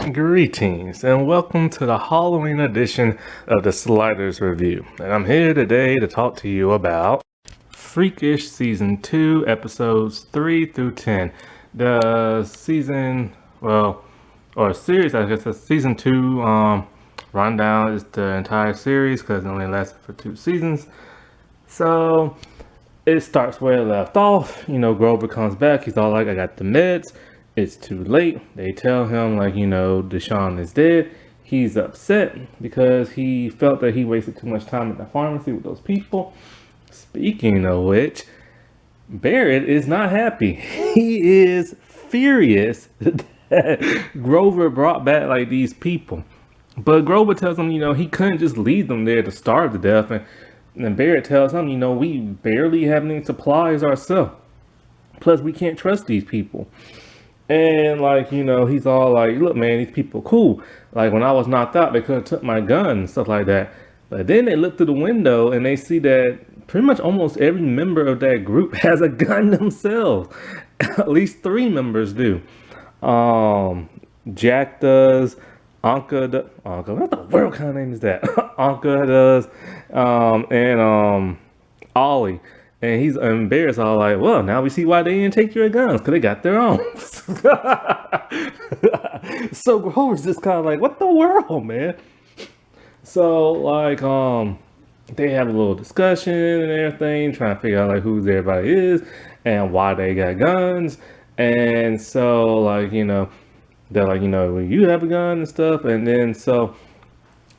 Greetings and welcome to the Halloween edition of the Sliders Review. And I'm here today to talk to you about Freakish Season 2, Episodes 3-10. The season, or series, I guess, Season 2 rundown is the entire series because it only lasted for 2 seasons. So it starts where it left off. Grover comes back. He's all like, I got the meds. It's too late. They tell him, Deshaun is dead. He's upset because he felt that he wasted too much time at the pharmacy with those people. Speaking of which, Barrett is not happy. He is furious that Grover brought back, these people. But Grover tells him, he couldn't just leave them there to starve to death. And Barrett tells him, we barely have any supplies ourselves. Plus, we can't trust these people. And he's all like, look, man, these people cool. When I was knocked out, they could have took my gun and stuff like that. But then they look through the window and they see that pretty much almost every member of that group has a gun themselves. At least 3 members do. Jack does. Anka, what the world kind of name is that? Anka does. And Ollie. And he's embarrassed, all like, well, now we see why they didn't take your guns, because they got their own. So Grover's just kind of like, what the world, man? So, they have a little discussion and everything, trying to figure out, who everybody is and why they got guns. And so, they're like, well, you have a gun and stuff. And then, so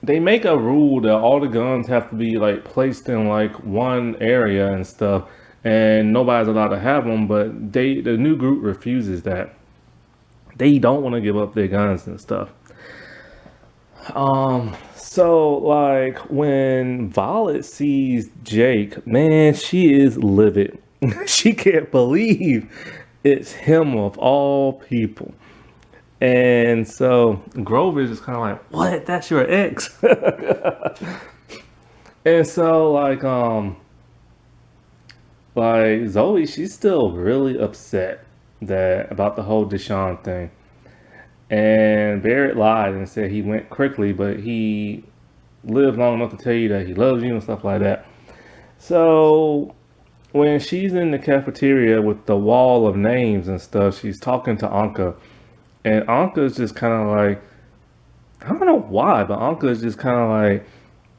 they make a rule that all the guns have to be placed in one area and stuff, and nobody's allowed to have them. But the new group refuses that. They don't want to give up their guns and stuff. So when Violet sees Jake, man, she is livid. She can't believe it's him of all people. And so Grover is just kind of like, what? That's your ex? And so Zoe, she's still really upset about the whole Deshaun thing. And Barrett lied and said he went quickly, but he lived long enough to tell you that he loves you and stuff like that. So when she's in the cafeteria with the wall of names and stuff, she's talking to Anka. And Anka's just kind of like, I don't know why, but Anka's just kind of like,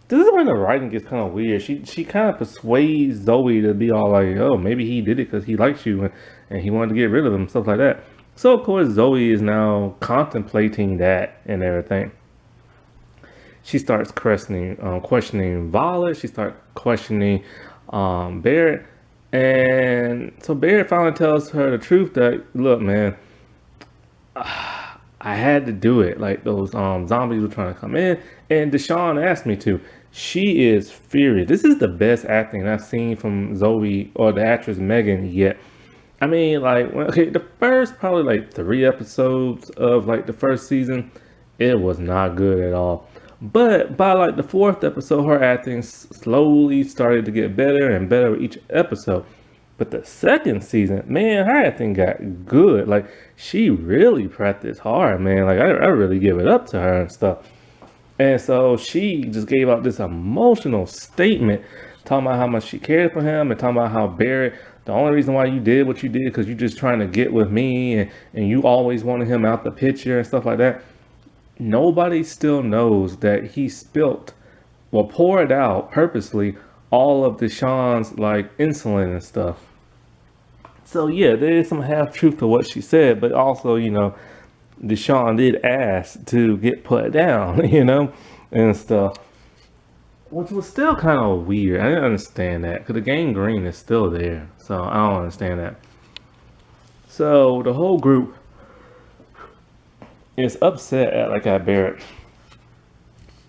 this is when the writing gets kind of weird. She kind of persuades Zoe to be all like, oh, maybe he did it because he likes you and he wanted to get rid of him, stuff like that. So, of course, Zoe is now contemplating that and everything. She starts questioning Violet. She starts questioning Barrett. And so Barrett finally tells her the truth that, look, man, I had to do it. Those zombies were trying to come in, and Deshaun asked me to. She is furious. This is the best acting I've seen from Zoe or the actress Megan yet. I mean, the first probably 3 episodes of the first season, it was not good at all. But by the 4th episode, her acting slowly started to get better and better with each episode. But the second season, man, her acting got good. She really practiced hard, man. I really give it up to her and stuff. And so she just gave out this emotional statement talking about how much she cared for him and talking about how Barrett, the only reason why you did what you did because you're just trying to get with me and you always wanted him out the picture and stuff like that. Nobody still knows that he poured out purposely all of Deshaun's insulin and stuff. So yeah, there is some half truth to what she said, but also, Deshaun did ask to get put down, and stuff, which was still kind of weird. I didn't understand that because the gangrene is still there, so I don't understand that. So the whole group is upset at Barrett.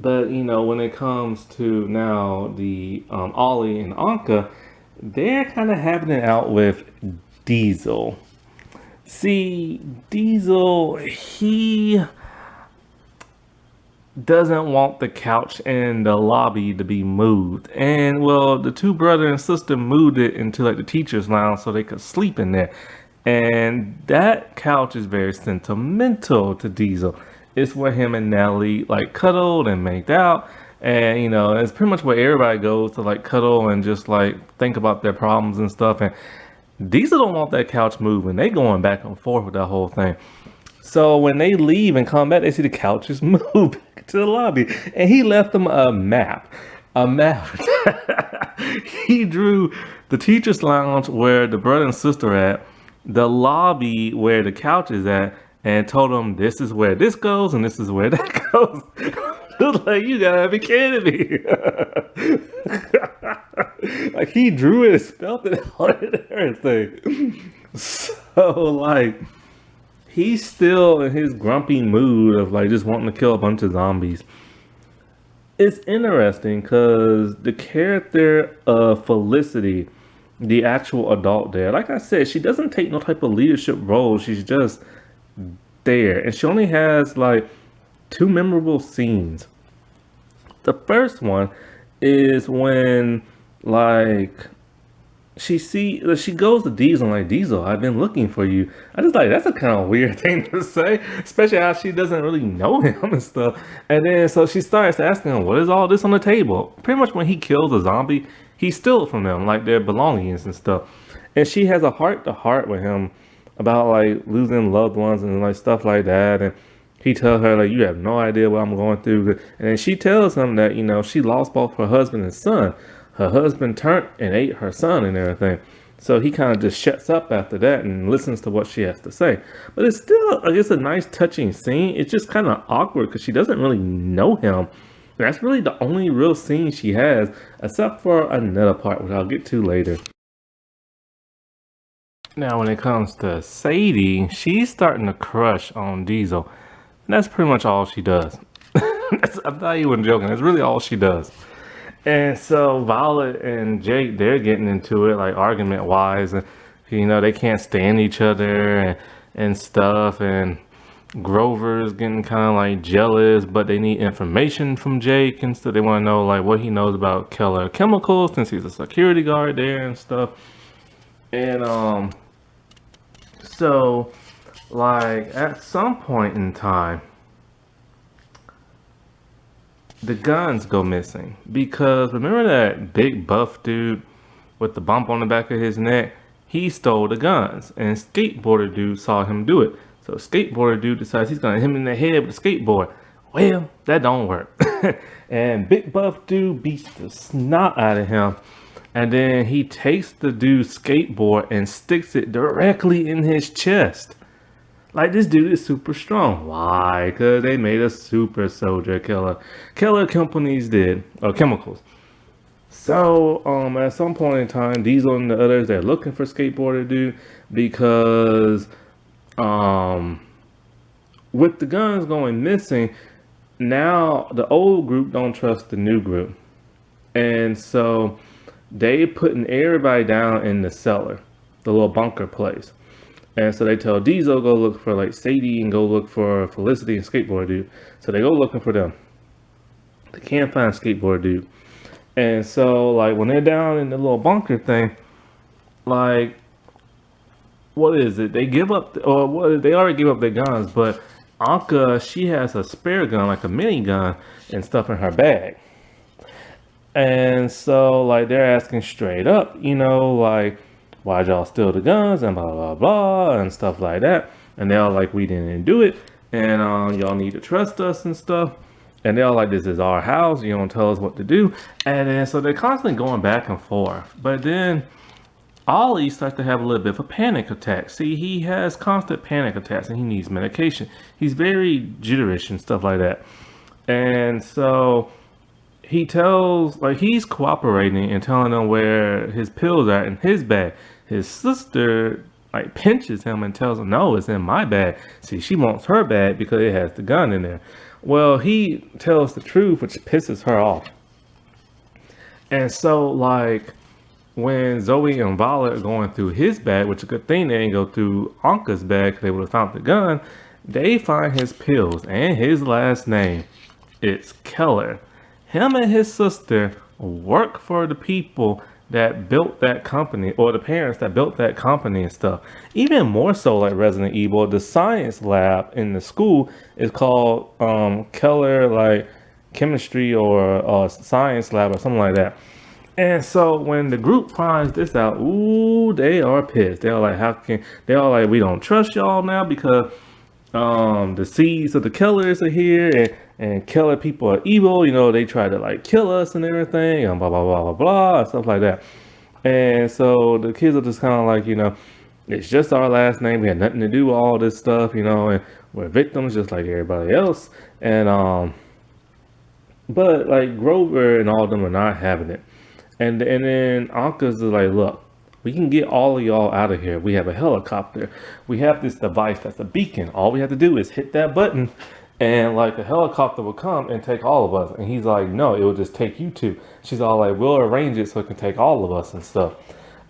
But, when it comes to now the Ollie and Anka, they're kind of having it out with Diesel. See, Diesel, he doesn't want the couch in the lobby to be moved. And, well, the 2 brother and sister moved it into the teacher's lounge so they could sleep in there. And that couch is very sentimental to Diesel. It's where him and Nelly like cuddled and made out. And you know, it's pretty much where everybody goes to like cuddle and just like think about their problems and stuff. And Diesel don't want that couch moving. They going back and forth with that whole thing. So when they leave and come back, they see the couches move back to the lobby, and he left them a map. A map. He drew the teacher's lounge where the brother and sister at, the lobby where the couch is at, and told them this is where this goes and this is where that goes. It was like, you gotta be kidding me. Like he drew it and spelled it out and everything. So like he's still in his grumpy mood of like just wanting to kill a bunch of zombies. It's interesting because the character of Felicity, the actual adult there, like I said, she doesn't take no type of leadership role. She's just there. And she only has like two memorable scenes. The first one is when like she goes to Diesel and like, Diesel, I've been looking for you. I just like that's a kind of weird thing to say, especially how she doesn't really know him and stuff. And then so she starts asking him, what is all this on the table? Pretty much when he kills a zombie, he steals from them like their belongings and stuff. And she has a heart to heart with him about like losing loved ones and like stuff like that. And he tells her like, you have no idea what I'm going through. And then she tells him that, you know, she lost both her husband and son. Her husband turned and ate her son and everything. So he kind of just shuts up after that and listens to what she has to say. But it's still, it's a nice touching scene. It's just kind of awkward because she doesn't really know him. That's really the only real scene she has, except for another part, which I'll get to later. Now, when it comes to Sadie, she's starting to crush on Diesel. And that's pretty much all she does. I'm not even joking. That's really all she does. And so Violet and Jake, they're getting into it, like argument wise, and you know they can't stand each other and stuff. And Grover's getting kind of like jealous, but they need information from Jake, and so they want to know like what he knows about Keller Chemicals since he's a security guard there and stuff. And so like at some point in time, the guns go missing because remember that big buff dude with the bump on the back of his neck? He stole the guns, and skateboarder dude saw him do it. So skateboarder dude decides he's gonna hit him in the head with a skateboard. Well, that don't work. And big buff dude beats the snot out of him, and then he takes the dude's skateboard and sticks it directly in his chest. Like, this dude is super strong. Why? Because they made a super soldier killer. Keller Companies did, or chemicals. So, at some point in time, Diesel and the others, they're looking for skateboarder dude because, with the guns going missing, now the old group don't trust the new group. And so, they putting everybody down in the cellar, the little bunker place. And so they tell Diesel go look for like Sadie and go look for Felicity and skateboard dude. So they go looking for them. They can't find skateboard dude. And so like when they're down in the little bunker thing, like what is it? They give up, or what? They already gave up their guns, but Anka, she has a spare gun, like a mini gun and stuff in her bag. And so like they're asking straight up, you know, like, why'd y'all steal the guns and blah blah blah and stuff like that. And they're all like, we didn't do it, and y'all need to trust us and stuff. And they're all like, this is our house, you don't tell us what to do. And then so they're constantly going back and forth. But then Ollie starts to have a little bit of a panic attack. See, he has constant panic attacks and he needs medication. He's very jitterish and stuff like that. And so he tells, like, he's cooperating and telling them where his pills are in his bag. His sister like pinches him and tells him, no, it's in my bag. See, she wants her bag because it has the gun in there. Well, he tells the truth, which pisses her off. And so like when Zoe and Violet are going through his bag, which is a good thing they didn't go through Anka's bag because they would have found the gun, they find his pills and his last name. It's Keller. Him and his sister work for the people that built that company, or the parents that built that company and stuff. Even more so, like Resident Evil, the science lab in the school is called Keller, like chemistry or science lab or something like that. And so when the group finds this out, ooh, they are pissed. They're like, how can they are like, we don't trust y'all now because the seeds of the killers are here, and killer people are evil. You know, they try to like kill us and everything, and blah blah blah blah blah and stuff like that. And so the kids are just kind of like, it's just our last name. We had nothing to do with all this stuff, and we're victims just like everybody else. And but like Grover and all of them are not having it. And then Anka's is like, look, we can get all of y'all out of here. We have a helicopter. We have this device that's a beacon. All we have to do is hit that button, and like a helicopter will come and take all of us. And he's like, no, it will just take you two. She's all like, we'll arrange it so it can take all of us and stuff.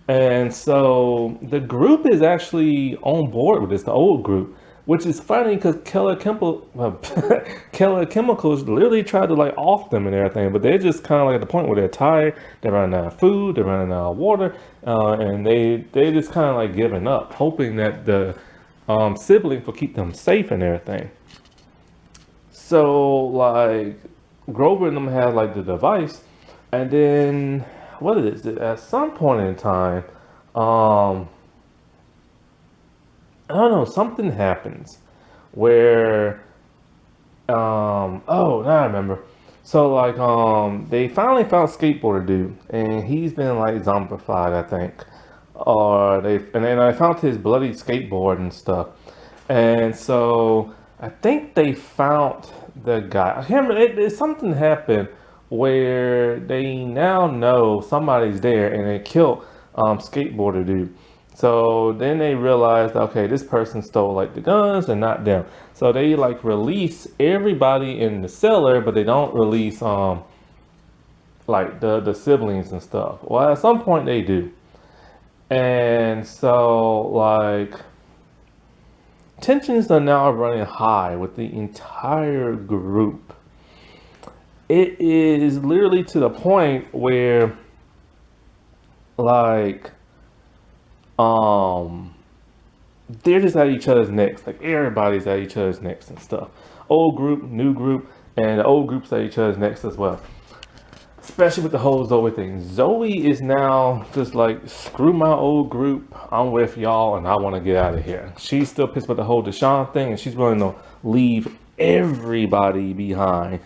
And so the group is actually on board with this, the old group, which is funny because Keller Chemicals literally tried to like off them and everything, but they're just kind of like at the point where they're tired, they're running out of food, they're running out of water, and they just kind of like giving up, hoping that the siblings will keep them safe and everything. So like Grover and them have like the device, and then what is it? At some point in time, I don't know, something happens where oh, now I remember. So like they finally found skateboarder dude, and he's been like zombified, I think. Or then I found his bloody skateboard and stuff. And so I think they found the guy. I can't remember, something happened where they now know somebody's there, and they killed skateboarder dude. So then they realized, okay, this person stole like the guns and not them. So they like release everybody in the cellar, but they don't release like the siblings and stuff. Well, at some point they do. And so like tensions are now running high with the entire group. It is literally to the point where like they're just at each other's necks. Like everybody's at each other's necks and stuff. Old group, new group, and the old group's at each other's necks as well. Especially with the whole Zoe thing. Zoe is now just like, screw my old group. I'm with y'all and I want to get out of here. She's still pissed about the whole Deshaun thing, and she's willing to leave everybody behind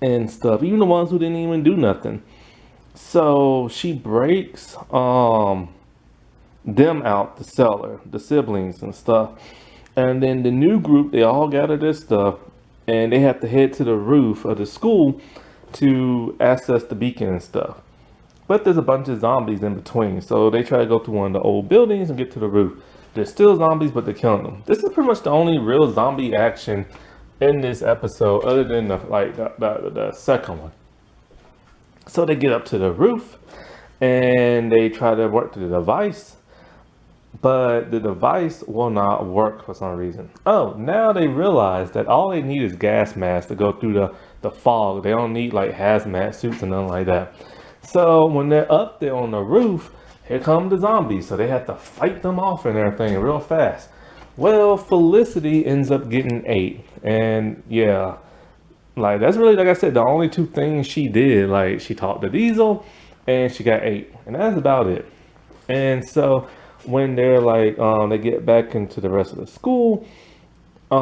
and stuff. Even the ones who didn't even do nothing. So she breaks them out the cellar, the siblings and stuff. And then the new group, they all gather their stuff, and they have to head to the roof of the school to access the beacon and stuff. But there's a bunch of zombies in between, so they try to go through one of the old buildings and get to the roof. There's still zombies, but they're killing them. This is pretty much the only real zombie action in this episode, other than the second one. So they get up to the roof, and they try to work the device, but the device will not work for some reason. Oh, now they realize that all they need is gas masks to go through the fog. They don't need like hazmat suits and nothing like that. So when they're up there on the roof, here come the zombies. So they have to fight them off and everything real fast. Well, Felicity ends up getting 8. And yeah, like that's really, like I said, the only two things she did. Like she talked to Diesel and she got 8. And that's about it. And so when they're like, they get back into the rest of the school, they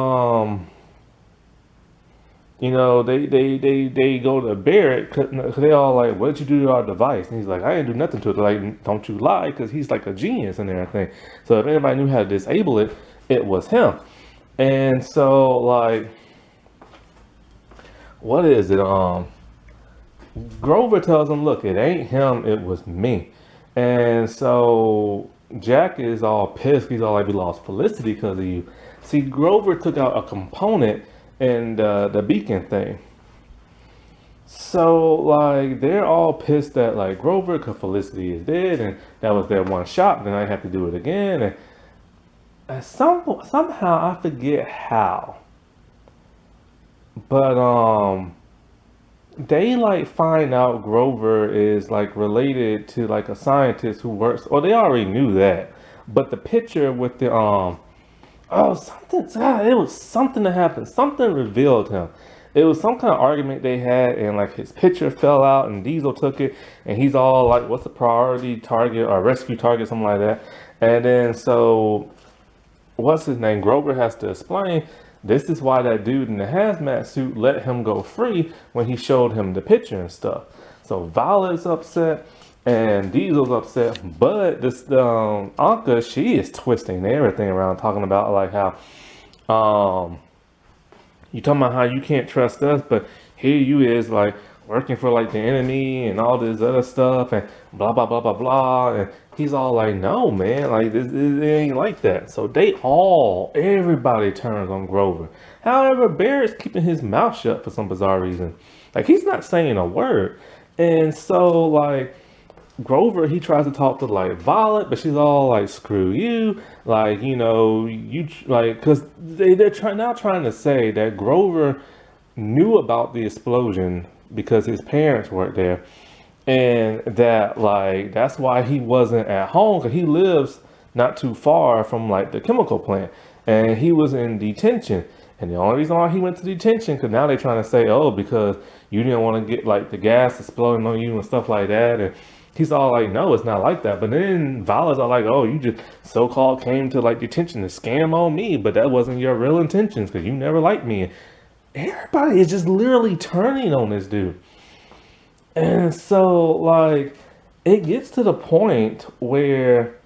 go to Barrett because they all like, what did you do to our device? And he's like, I didn't do nothing to it. Like, don't you lie, because he's like a genius and everything. So if anybody knew how to disable it, it was him. And so like, what is it? Grover tells him, look, it ain't him, it was me. And so Jack is all pissed. He's all like, we lost Felicity because of you. See, Grover took out a component in the beacon thing. So like they're all pissed that like Grover, because Felicity is dead, and that was their one shot. Then I have to do it again, and somehow I forget how, but they like find out Grover is like related to like a scientist who works, or they already knew that. But the picture with the oh, something. It was something that happened. Something revealed him. It was some kind of argument they had, and like his picture fell out, and Diesel took it, and he's all like, "What's the priority target or rescue target, something like that." And then so, what's his name? Grover has to explain. This is why that dude in the hazmat suit let him go free when he showed him the picture and stuff. So Violet's upset and Diesel's upset, but this Anka, she is twisting everything around, talking about like how um you talking about how you can't trust us, but here you is like working for like the enemy and all this other stuff and blah blah blah blah blah. And he's all like, no man, like it ain't like that. So everybody turns on Grover. However, Barrett's keeping his mouth shut for some bizarre reason. Like he's not saying a word. And so like Grover, he tries to talk to like Violet, but she's all like, "Screw you!" Like like because they're trying to say that Grover knew about the explosion because his parents weren't there, and that like that's why he wasn't at home because he lives not too far from like the chemical plant, and he was in detention. And the only reason why he went to detention because now they're trying to say, oh, because you didn't want to get like the gas exploding on you and stuff like that. And he's all like, no, it's not like that. But then Violet's are like, oh, you just so-called came to like detention to scam on me, but that wasn't your real intentions because you never liked me. Everybody is just literally turning on this dude. And so like it gets to the point where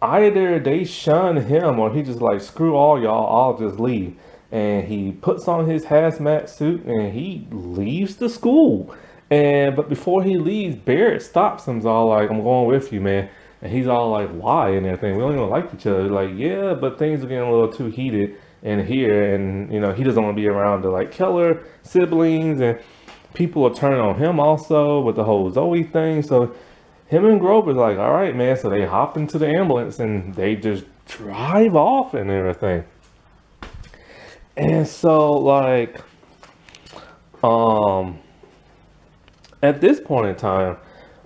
either they shun him or he just like, screw all y'all, I'll just leave. And he puts on his hazmat suit and he leaves the school. And but before he leaves, Barrett stops him. He's all like, I'm going with you, man. And he's all like, why and everything. We don't even like each other. Like, yeah, but things are getting a little too heated in here. And he doesn't want to be around the like killer siblings, and people are turning on him also with the whole Zoe thing. So him and Grover's like, all right, man. So they hop into the ambulance and they just drive off and everything. And so like um at this point in time,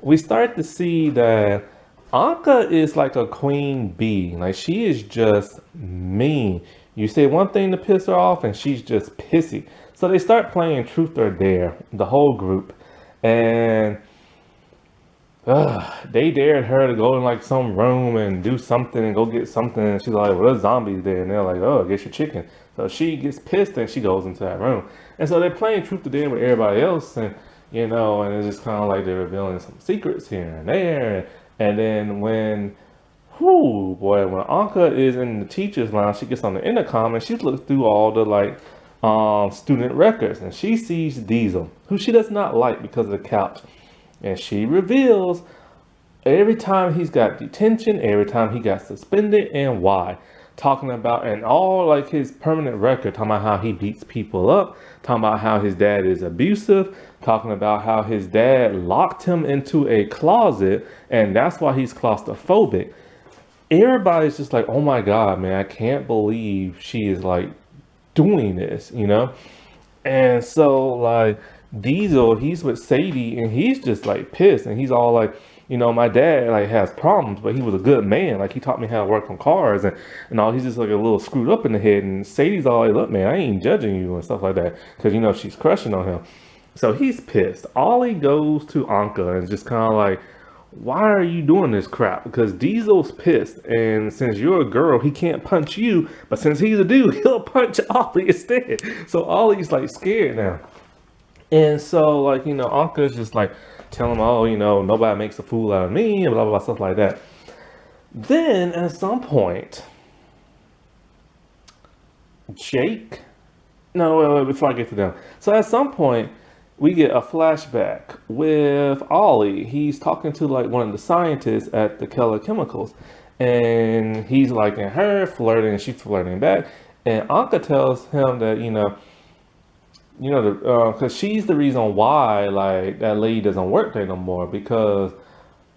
we start to see that Anka is like a queen bee. Like she is just mean. You say one thing to piss her off and she's just pissy. So they start playing truth or dare, the whole group. And they dared her to go in like some room and do something and go get something. And she's like, well, there's zombies there. And they're like, oh, get your chicken. So she gets pissed and she goes into that room. And so they're playing truth or dare with everybody else. And, and it's just kind of like they're revealing some secrets here and there. And then when when Anka is in the teacher's lounge, she gets on the intercom and she looks through all the like student records. And she sees Diesel, who she does not like because of the couch. And she reveals every time he's got detention, every time he got suspended, and why. Talking about, and all like his permanent record, talking about how he beats people up, talking about how his dad is abusive, talking about how his dad locked him into a closet, and that's why he's claustrophobic. Everybody's just like, oh my God, man, I can't believe she is like doing this, And so like Diesel, he's with Sadie and he's just like pissed and he's all like, my dad like has problems, but he was a good man. Like he taught me how to work on cars and all. He's just like a little screwed up in the head. And Sadie's all like, look, man, I ain't judging you and stuff like that because she's crushing on him. So he's pissed. Ollie goes to Anka and just kind of like, why are you doing this crap? Because Diesel's pissed, and since you're a girl, he can't punch you. But since he's a dude, he'll punch Ollie instead. So Ollie's like scared now. And so like, Anka's just like telling him, oh, nobody makes a fool out of me and blah, blah, blah, stuff like that. Then at some point, wait, before I get to them. So at some point, we get a flashback with Ollie. He's talking to like one of the scientists at the Keller Chemicals. And he's liking her, flirting, and she's flirting back. And Anka tells him that, because she's the reason why like that lady doesn't work there no more, because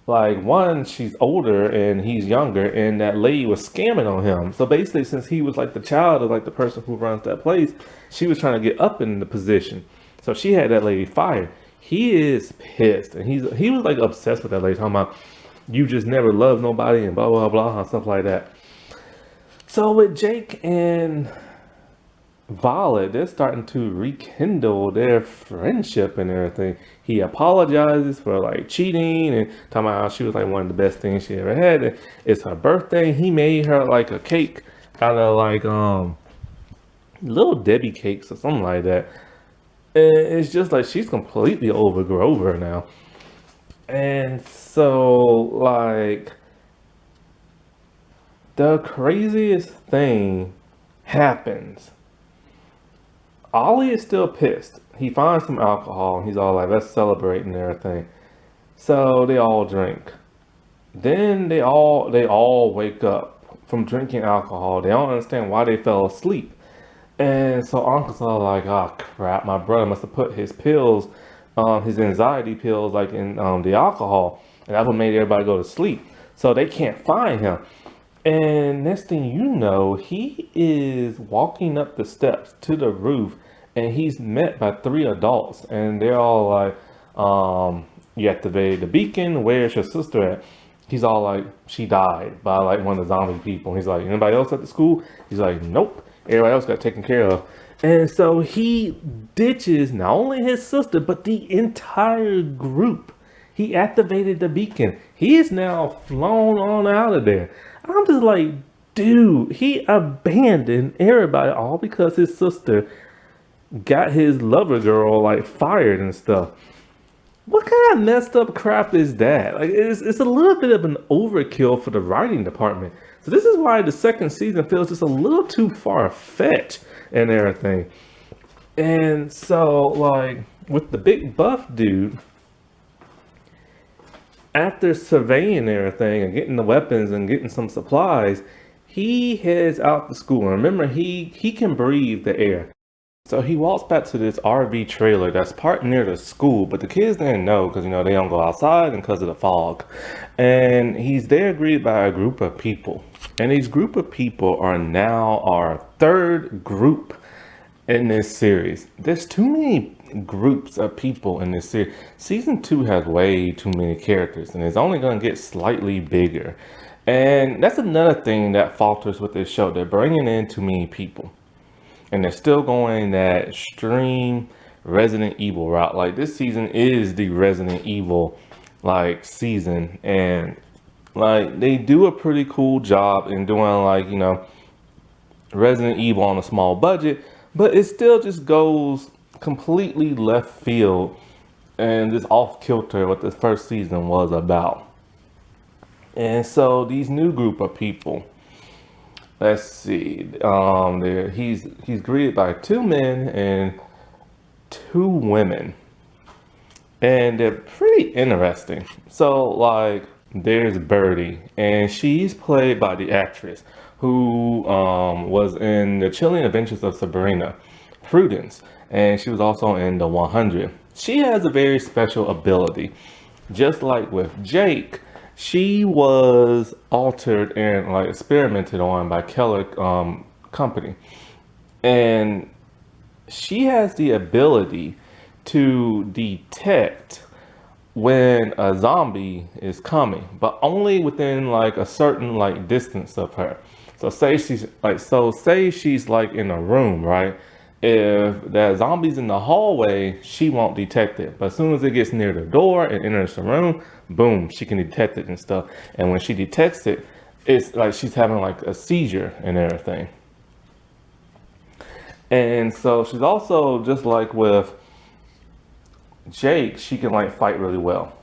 like one, she's older and he's younger, and that lady was scamming on him. So basically, since he was like the child of like the person who runs that place, she was trying to get up in the position. So she had that lady fired. he is pissed, and he was like obsessed with that lady, talking about you just never loved nobody and blah blah blah and stuff like that. So with Jake and Violet, they're starting to rekindle their friendship and everything. He apologizes for like cheating and talking about how she was like one of the best things she ever had. And it's her birthday. He made her like a cake out of like little Debbie cakes or something like that. And it's just like she's completely over Grover now. And so like the craziest thing happens. Ollie is still pissed. He finds some alcohol and he's all like, let's celebrate and everything. So they all drink. Then they all wake up from drinking alcohol. They don't understand why they fell asleep. And so Uncle's all like, oh crap, my brother must have put his pills, his anxiety pills like in the alcohol. And that's what made everybody go to sleep. So they can't find him. And next thing you know, he is walking up the steps to the roof and he's met by three adults. And they're all like, you activated the beacon, where's your sister at? He's all like, she died by like one of the zombie people. He's like, anybody else at the school? He's like, nope, everybody else got taken care of. And so he ditches not only his sister, but the entire group. He activated the beacon. He is now flown on out of there. I'm just like, dude, he abandoned everybody all because his sister got his lover girl like fired and stuff. What kind of messed up crap is that? Like, it's a little bit of an overkill for the writing department. So this is why the second season feels just a little too far-fetched and everything. And so, like, with the big buff dude, after surveying everything and getting the weapons and getting some supplies, he heads out to school. And remember, he can breathe the air. So he walks back to this RV trailer that's parked near the school, but the kids didn't know because, they don't go outside and because of the fog. And he's there greeted by a group of people. And these group of people are now our third group in this series. There's too many groups of people in this series. Season 2 has way too many characters and it's only going to get slightly bigger. And that's another thing that falters with this show. They're bringing in too many people. And they're still going that extreme Resident Evil route. Like, this season is the Resident Evil like season, and like they do a pretty cool job in doing like Resident Evil on a small budget, but it still just goes completely left field and just off kilter what the first season was about. And so these new group of people, let's see, he's greeted by two men and two women, and they're pretty interesting. So like there's Birdie, and she's played by the actress who was in the Chilling Adventures of Sabrina, Prudence, and she was also in The 100. She has a very special ability. Just like with Jake, she was altered and like experimented on by Keller Company, and she has the ability to detect when a zombie is coming, but only within like a certain like distance of her. So say she's like in a room, right? If that zombie's in the hallway, she won't detect it. But as soon as it gets near the door and enters the room, boom, she can detect it and stuff. And when she detects it, it's like she's having like a seizure and everything. And so she's also, just like with Jake, she can like fight really well.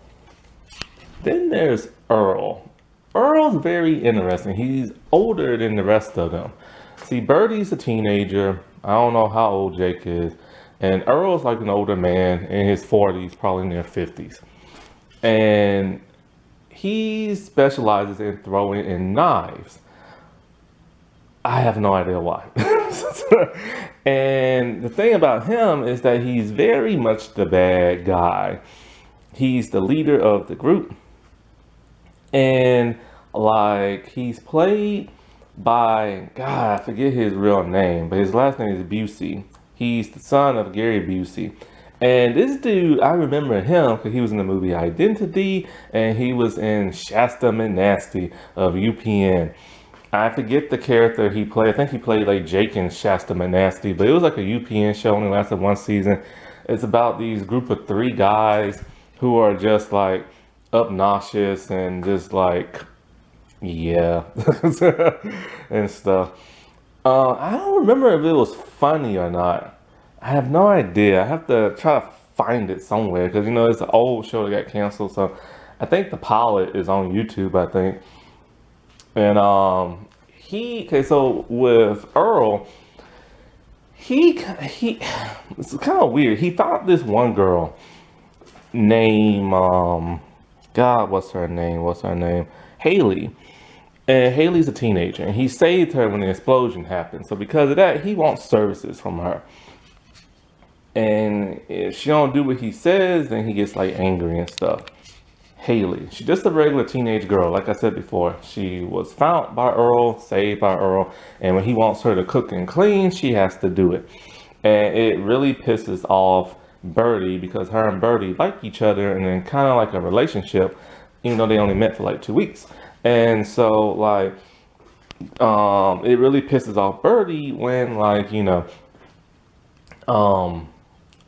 Then there's Earl. Earl's very interesting. He's older than the rest of them. See, Birdie's a teenager. I don't know how old Jake is. And Earl's like an older man in his 40s, probably in their 50s. And he specializes in throwing in knives. I have no idea why. And the thing about him is that he's very much the bad guy. He's the leader of the group. And like he's played by, God, I forget his real name, but his last name is Busey. He's the son of Gary Busey. And this dude, I remember him because he was in the movie Identity, and he was in Shasta Nasty of UPN. I forget the character he played. I think he played like Jake in Shasta Nasty, but it was like a UPN show, only lasted one season. It's about these group of three guys who are just like obnoxious and just like, yeah, and stuff. I don't remember if it was funny or not. I have no idea. I have to try to find it somewhere because it's an old show that got canceled. So I think the pilot is on YouTube, I think. And okay, so with Earl, he it's kind of weird. He found this one girl named God, what's her name? What's her name? Haley. And Haley's a teenager, and he saved her when the explosion happened. So because of that, he wants services from her. And if she don't do what he says, then he gets like angry and stuff. Haley, she's just a regular teenage girl. Like I said before, she was found by Earl, saved by Earl, and when he wants her to cook and clean, she has to do it. And it really pisses off Birdie because her and Birdie like each other and then kind of like a relationship, even though they only met for like 2 weeks. And so like it really pisses off Birdie when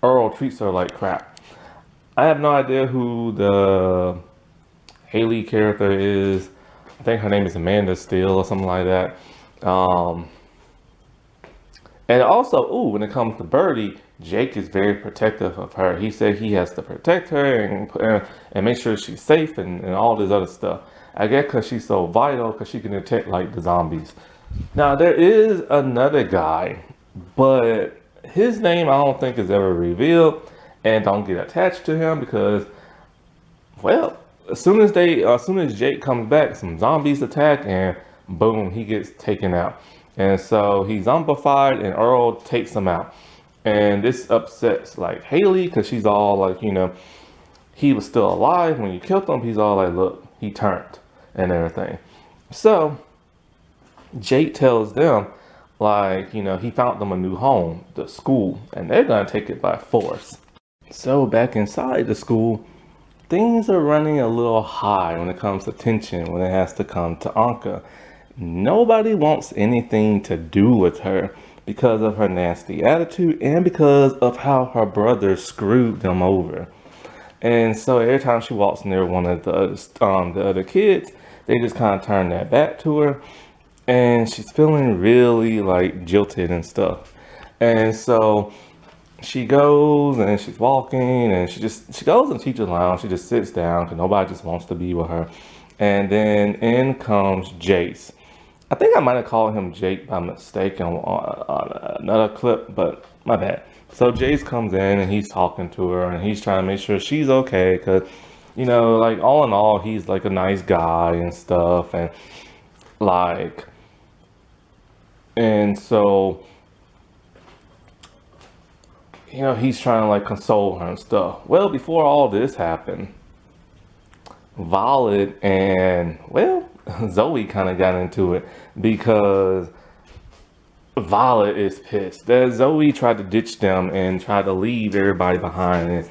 Earl treats her like crap. I have no idea who the Haley character is. I think her name is Amanda Steele or something like that. And also, when it comes to Birdie, Jake is very protective of her. He said he has to protect her and make sure she's safe and all this other stuff. I guess because she's so vital, because she can detect like the zombies. Now, there is another guy, but his name I don't think is ever revealed, and don't get attached to him because, well, as soon as Jake comes back, some zombies attack, and boom, he gets taken out. And so he's zombified, and Earl takes him out. And this upsets like Haley because she's all like, he was still alive when you killed him. He's all like, look, he turned and everything. So Jake tells them like, he found them a new home, the school, and they're gonna take it by force. So back inside the school, things are running a little high when it comes to tension, when it has to come to Anka. Nobody wants anything to do with her because of her nasty attitude and because of how her brother screwed them over. And so every time she walks near one of the other kids, they just kind of turn their back to her, and she's feeling really like jilted and stuff. And so she goes and she's walking and she goes in teacher's lounge. She just sits down because nobody just wants to be with her. And then in comes Jace. I think I might have called him Jake by mistake on another clip, but my bad. So Jace comes in and he's talking to her and he's trying to make sure she's okay because, like all in all, he's like a nice guy and stuff. And so, he's trying to like console her and stuff. Well, before all this happened, Violet and, Zoe kind of got into it because Violet is pissed that Zoe tried to ditch them and tried to leave everybody behind.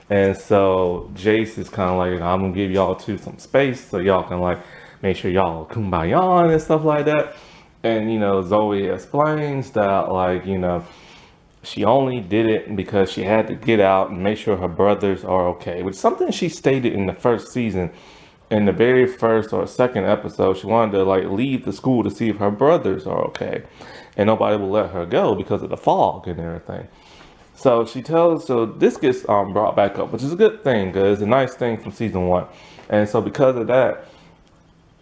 And so Jace is kind of like, I'm going to give y'all two some space so y'all can like make sure y'all kumbaya and stuff like that. And, Zoe explains that like, she only did it because she had to get out and make sure her brothers are okay, which is something she stated in the first season. In the very first or second episode, she wanted to like leave the school to see if her brothers are okay, and nobody will let her go because of the fog and everything. So this gets brought back up, which is a good thing because it's a nice thing from season 1. And so because of that,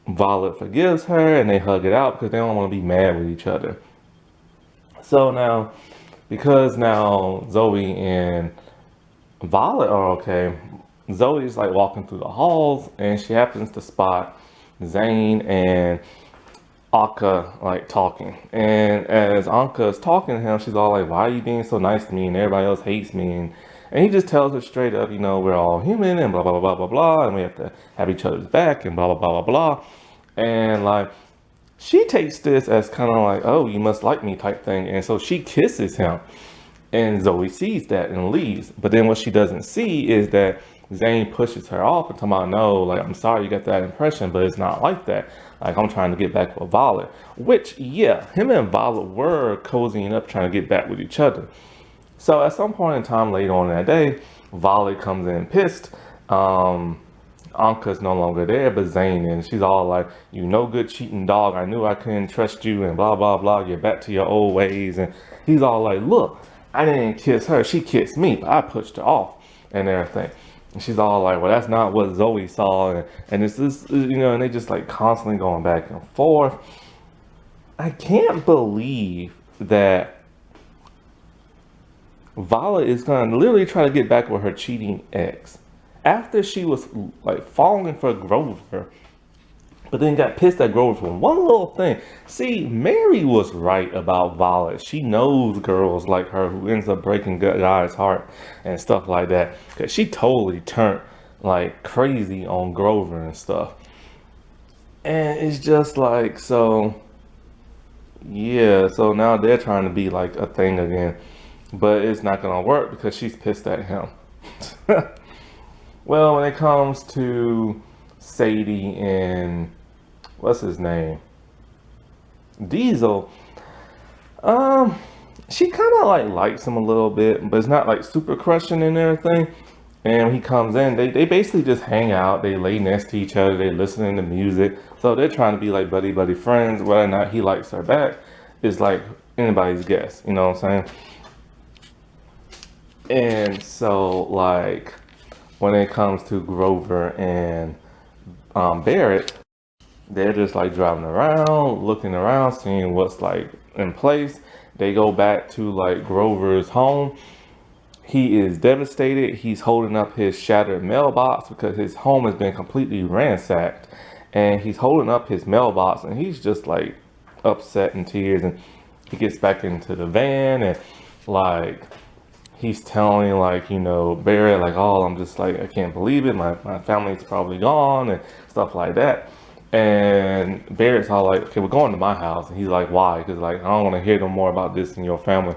Violet forgives her and they hug it out because they don't want to be mad with each other. So now, because now Zoe and Violet are okay, Zoe's like walking through the halls and she happens to spot Zane and Anka like talking. And as Anka is talking to him, she's all like, why are you being so nice to me and everybody else hates me? And he just tells her straight up, we're all human and blah, blah, blah, blah, blah, and we have to have each other's back and blah, blah, blah, blah, blah. And like, she takes this as kind of like, oh, you must like me type thing. And so she kisses him. And Zoe sees that and leaves. But then what she doesn't see is that Zane pushes her off and talking about, no, like, I'm sorry you got that impression, but it's not like that. Like, I'm trying to get back with Violet. Which, yeah, him and Violet were cozying up trying to get back with each other. So at some point in time later on in that day, Violet comes in pissed. Anka's no longer there, but Zane, and she's all like, you no good cheating dog. I knew I couldn't trust you, and blah, blah, blah. You're back to your old ways. And he's all like, look, I didn't kiss her. She kissed me, but I pushed her off and everything. And she's all like, well, that's not what Zoe saw. And it's this, and they just like constantly going back and forth. I can't believe that Violet is going to literally try to get back with her cheating ex after she was like falling for Grover, but then got pissed at Grover for one little thing. See, Mary was right about Violet. She knows girls like her who ends up breaking guys' heart and stuff like that, because she totally turned like crazy on Grover and stuff. And it's just like, so yeah, so now they're trying to be like a thing again, but it's not gonna work because she's pissed at him. Well, when it comes to Sadie and what's his name, Diesel, she kind of like likes him a little bit, but it's not like super crushing and everything. And when he comes in, they basically just hang out. They lay next to each other. They listening to music. So they're trying to be like buddy friends. Whether or not he likes her back is like anybody's guess. You know what I'm saying? And so like, when it comes to Grover and Barrett, they're just like driving around, looking around, seeing what's like in place. They go back to like Grover's home. He is devastated. He's holding up his shattered mailbox because his home has been completely ransacked. And he's holding up his mailbox and he's just like upset in tears. And he gets back into the van and like, he's telling like, Barrett, like, oh, I'm just like, I can't believe it. My family's probably gone and stuff like that. And Barrett's all like, okay, we're going to my house. And he's like, why? Because like, I don't want to hear no more about this in your family.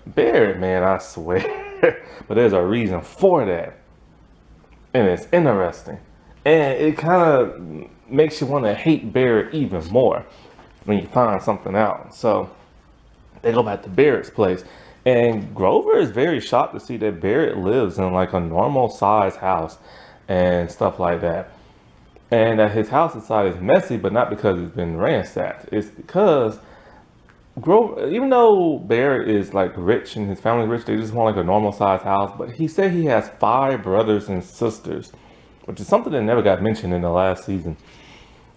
Barrett, man, I swear. But there's a reason for that. And it's interesting. And it kind of makes you want to hate Barrett even more when you find something out. So they go back to Barrett's place. And Grover is very shocked to see that Barrett lives in like a normal size house and stuff like that. And that his house inside is messy, but not because it's been ransacked. It's because Grover, even though Barrett is like rich and his family's rich, they just want like a normal size house. But he said he has 5 brothers and sisters, which is something that never got mentioned in the last season.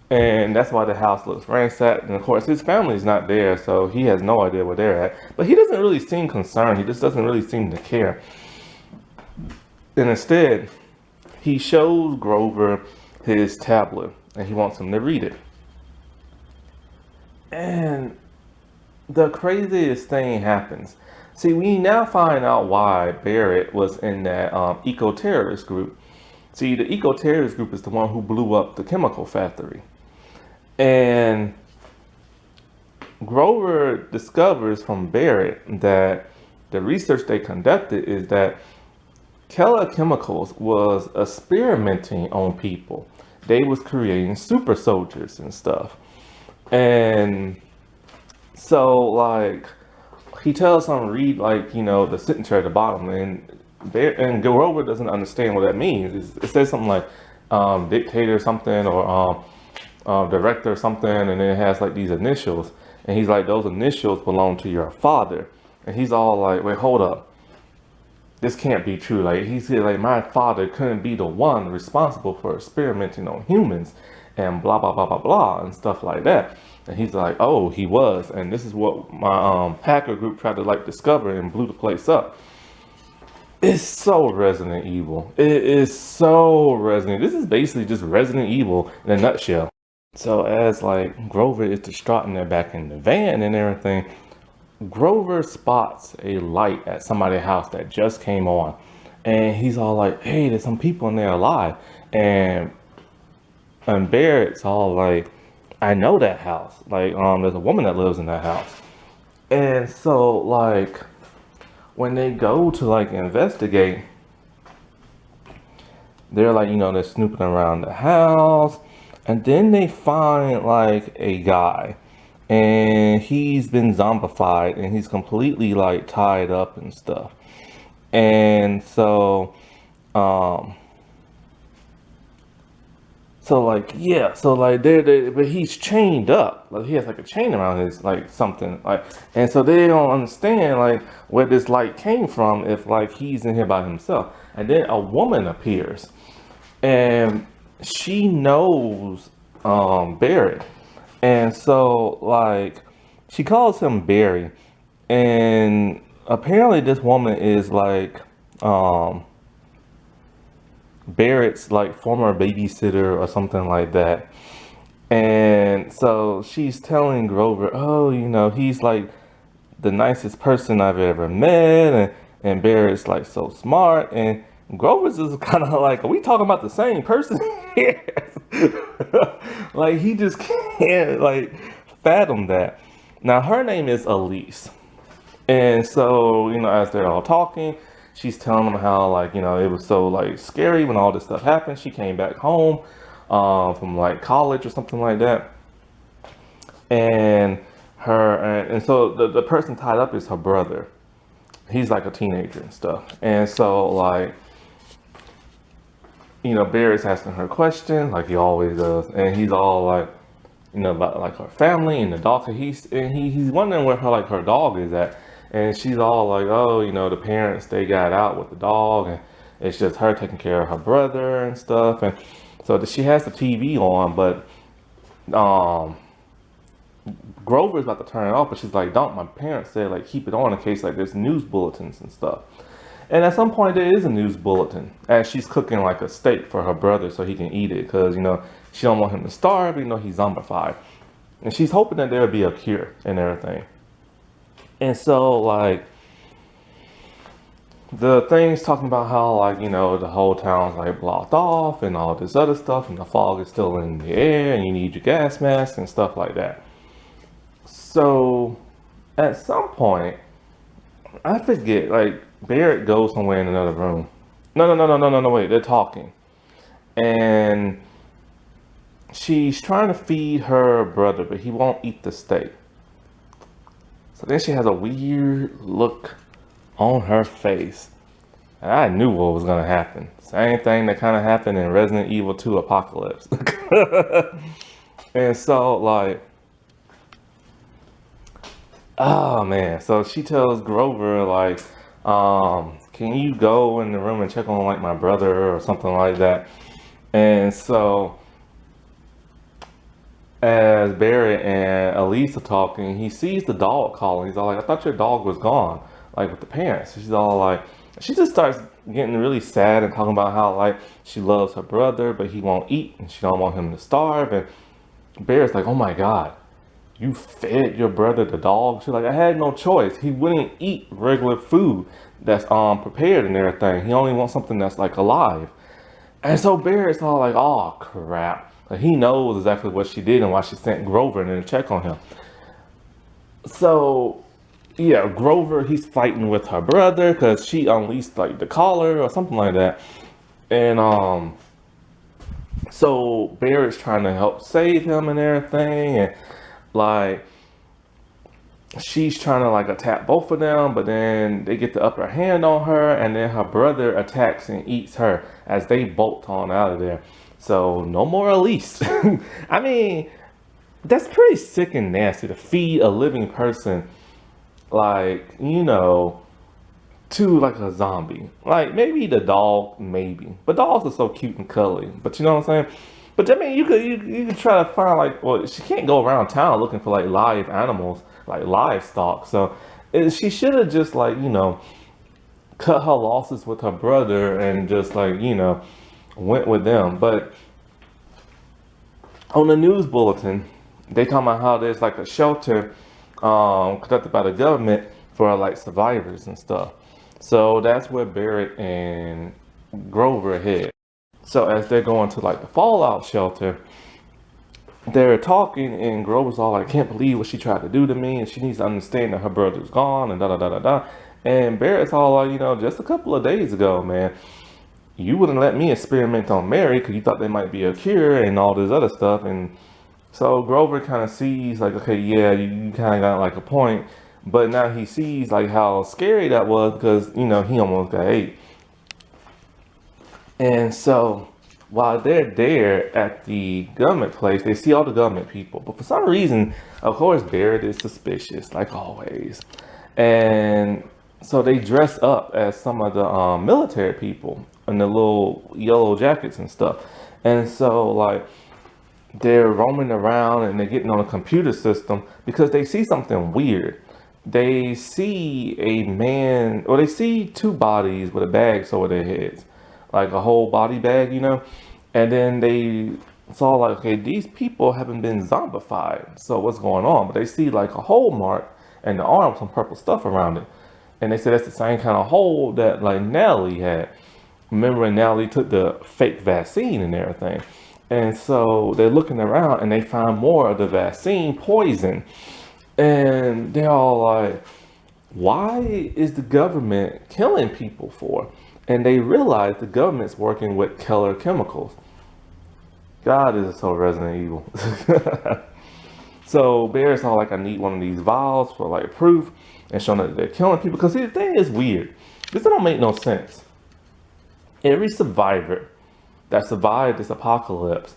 And that's why the house looks ransacked. And of course, his family's not there, so he has no idea where they're at. But he doesn't really seem concerned. He just doesn't really seem to care. And instead, he shows Grover his tablet, and he wants him to read it. And the craziest thing happens. See, we now find out why Barrett was in that eco-terrorist group. See, the eco-terrorist group is the one who blew up the chemical factory. And Grover discovers from Barrett that the research they conducted is that Keller Chemicals was experimenting on people. They was creating super soldiers and stuff. And so like he tells him read like, the signature at the bottom, and Grover doesn't understand what that means. It says something like dictator or something, or director or something, and then it has like these initials. And he's like, those initials belong to your father. And he's all like, wait, hold up. This can't be true. Like he said, like my father couldn't be the one responsible for experimenting on humans and blah, blah, blah, blah, blah, and stuff like that. And he's like, oh, he was. And this is what my hacker group tried to like discover and blew the place up. It's so Resident Evil. It is so Resident. This is basically just Resident Evil in a nutshell. So as like Grover is distraught and they're back in the van and everything, Grover spots a light at somebody's house that just came on. And he's all like, hey, there's some people in there alive. And Barrett's all like, I know that house. Like, there's a woman that lives in that house. And so like when they go to like investigate, they're like, they're snooping around the house, and then they find like a guy, and he's been zombified, and he's completely like tied up and stuff. And um, so like yeah, so like they but he's chained up. Like he has like a chain around his like something like, and so they don't understand like where this light came from if like he's in here by himself. And then a woman appears, and she knows Barry, and so like she calls him Barry, and apparently this woman is like um Barrett's like former babysitter or something like that. And so she's telling Grover, oh, he's like the nicest person I've ever met, and Barrett's like so smart, and Grover's is kind of like, are we talking about the same person here? Like he just can't like fathom that. Now her name is Elise, and so as they're all talking, she's telling them how like it was so like scary when all this stuff happened. She came back home from like college or something like that, and and so the person tied up is her brother. He's like a teenager and stuff, and so like Barrett's asking her questions like he always does, and he's all like about like her family and the dog. He's wondering where her dog is at, and she's all like, oh, the parents, they got out with the dog, and it's just her taking care of her brother and stuff. And so she has the TV on, but um Grover's about to turn it off, but she's like, don't, my parents said like keep it on in case like there's news bulletins and stuff. And at some point there is a news bulletin as she's cooking like a steak for her brother so he can eat it, because she don't want him to starve, he's zombified, and she's hoping that there'll be a cure and everything. And so like the thing's talking about how like the whole town's like blocked off and all this other stuff, and the fog is still in the air, and you need your gas mask and stuff like that. So at some point, I forget, like Barrett goes somewhere in another room. No, wait, they're talking. And she's trying to feed her brother, but he won't eat the steak. So then she has a weird look on her face. And I knew what was going to happen. Same thing that kind of happened in Resident Evil 2 Apocalypse. And so, like, oh man. So she tells Grover, like, can you go in the room and check on, like, my brother or something like that? And so, as Barrett and Elise are talking, he sees the dog calling. He's all like, I thought your dog was gone, like with the parents. She's all like, she just starts getting really sad and talking about how like she loves her brother, but he won't eat and she don't want him to starve. And Barrett's like, oh my God, you fed your brother the dog? She's like, I had no choice. He wouldn't eat regular food that's prepared and everything. He only wants something that's like alive. And so Barrett's all like, oh crap. Like, he knows exactly what she did and why she sent Grover in to check on him. So yeah, Grover, he's fighting with her brother because she unleashed like the collar or something like that. And so Barrett's trying to help save him and everything, and like she's trying to like attack both of them, but then they get the upper hand on her, and then her brother attacks and eats her as they bolt on out of there. So no more Elise. I mean, that's pretty sick and nasty to feed a living person, like, to like a zombie. Like maybe the dog, maybe, but dogs are so cute and cuddly. But you know what I'm saying? But I mean, you could try to find like, well, she can't go around town looking for like live animals, like livestock. So she should have just like cut her losses with her brother and just like went with them. But on the news bulletin, they talk about how there's like a shelter conducted by the government for like survivors and stuff. So that's where Barrett and Grover head. So as they're going to like the fallout shelter, they're talking, and Grover's all like, I can't believe what she tried to do to me, and she needs to understand that her brother's gone, and da da da da da. And Barrett's all like, just a couple of days ago, man, you wouldn't let me experiment on Mary because you thought there might be a cure and all this other stuff. And so Grover kind of sees like, okay, yeah, you kind of got like a point. But now he sees like how scary that was because, he almost got ate. And so while they're there at the government place, they see all the government people. But for some reason, of course, Barrett is suspicious, like always. And so they dress up as some of the military people in the little yellow jackets and stuff. And so, like, they're roaming around and they're getting on a computer system because they see something weird. They see a man, or they see two bodies with a bags over their heads, like a whole body bag, and then they saw like, okay, these people haven't been zombified, so what's going on? But they see like a hole mark and the arm with some purple stuff around it, and they said that's the same kind of hole that like Nellie had. Remember when Nellie took the fake vaccine and everything? And so they're looking around and they find more of the vaccine poison. And they're all like, why is the government killing people for? And they realize the government's working with killer chemicals. God is so Resident Evil. So Bear's all like, I need one of these vials for like proof and showing that they're killing people. Because see, the thing is weird. This don't make no sense. Every survivor that survived this apocalypse,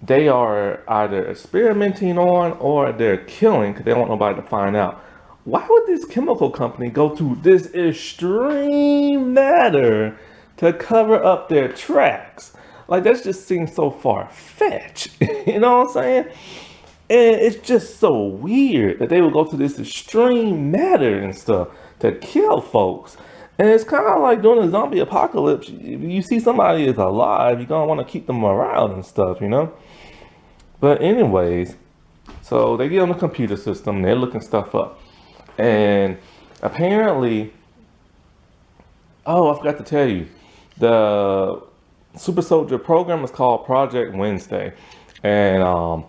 they are either experimenting on or they're killing because they don't want nobody to find out. Why would this chemical company go to this extreme matter to cover up their tracks? Like, that just seems so far-fetched. You know what I'm saying? And it's just so weird that they would go to this extreme matter and stuff to kill folks. And it's kind of like during a zombie apocalypse, if you see somebody is alive, you're going to want to keep them around and stuff, But anyways, so they get on the computer system, they're looking stuff up. And apparently, oh, I forgot to tell you, the Super Soldier program is called Project Wednesday. And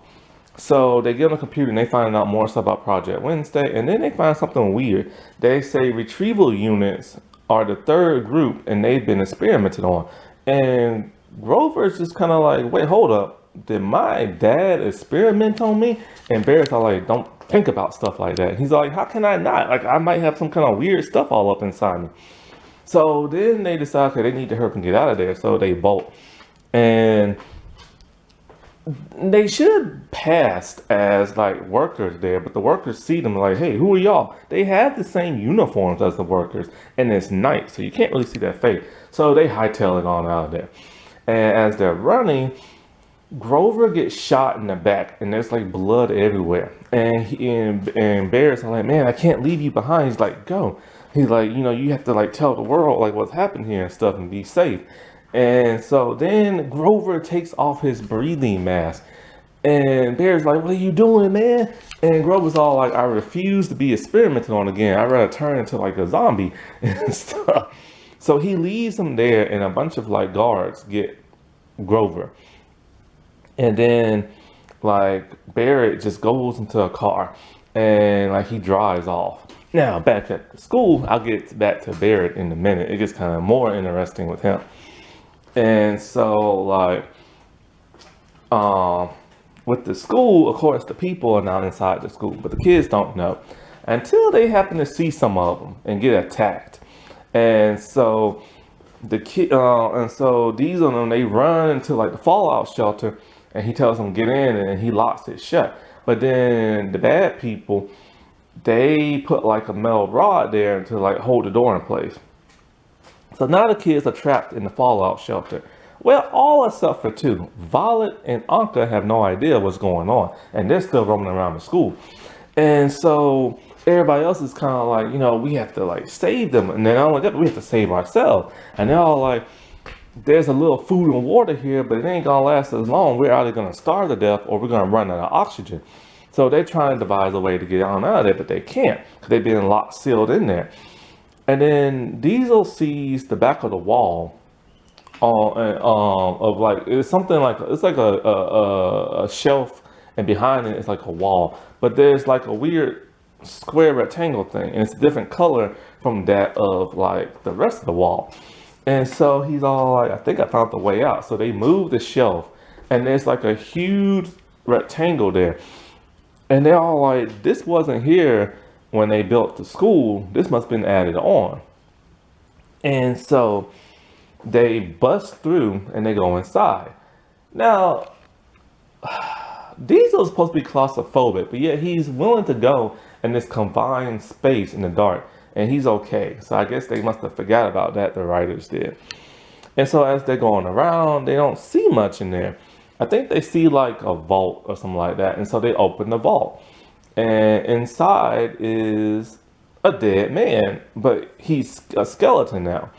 so they get on the computer and they find out more stuff about Project Wednesday. And then they find something weird. They say retrieval units are the third group and they've been experimented on. And Grover's just kind of like, wait, hold up. Did my dad experiment on me? And Barrett's all like, don't think about stuff like that. He's like, how can I not? Like, I might have some kind of weird stuff all up inside me. So then they decide, okay, they need to hurry up and get out of there. So they bolt. And they should pass as like workers there, but the workers see them like, hey, who are y'all? They have the same uniforms as the workers, and it's night, so you can't really see their face. So they hightail it on out of there. And as they're running, Grover gets shot in the back, and there's like blood everywhere. And Barrett's like, man, I can't leave you behind. He's like, go. He's like, you have to like tell the world like what's happened here and stuff and be safe. And so then Grover takes off his breathing mask. And Bear's like, what are you doing, man? And Grover's all like, I refuse to be experimented on again. I'd rather turn into like a zombie and stuff. So he leaves him there and a bunch of like guards get Grover. And then like Barrett just goes into a car and like he drives off. Now back at the school, I'll get back to Barrett in a minute. It gets kind of more interesting with him. And so, like, with the school, of course, the people are not inside the school, but the kids don't know until they happen to see some of them and get attacked. And so these of them, they run into like the fallout shelter, and he tells them get in, and he locks it shut. But then the bad people, they put like a metal rod there to like hold the door in place. So now the kids are trapped in the fallout shelter. Well, all except for two. Violet and Anka have no idea what's going on, and they're still roaming around the school. And so everybody else is kind of like, we have to like save them. And then not only that, we have to save ourselves. And they're all like, there's a little food and water here, but it ain't gonna last as long. We're either gonna starve to death or we're gonna run out of oxygen. So they're trying to devise a way to get out of there, but they can't because they've been locked, sealed in there. And then Diesel sees the back of the wall of like, it's something like, it's like a shelf, and behind it is like a wall. But there's like a weird square rectangle thing, and it's a different color from that of like the rest of the wall. And so he's all like, I think I found the way out. So they move the shelf, and there's like a huge rectangle there. And they're all like, this wasn't here when they built the school. This must have been added on. And so they bust through and they go inside. Now, Diesel's supposed to be claustrophobic, but yet he's willing to go in this confined space in the dark, and he's okay. So I guess they must have forgot about that, the writers did. And so as they're going around, they don't see much in there. I think they see like a vault or something like that, and so they open the vault. And inside is a dead man, but he's a skeleton now,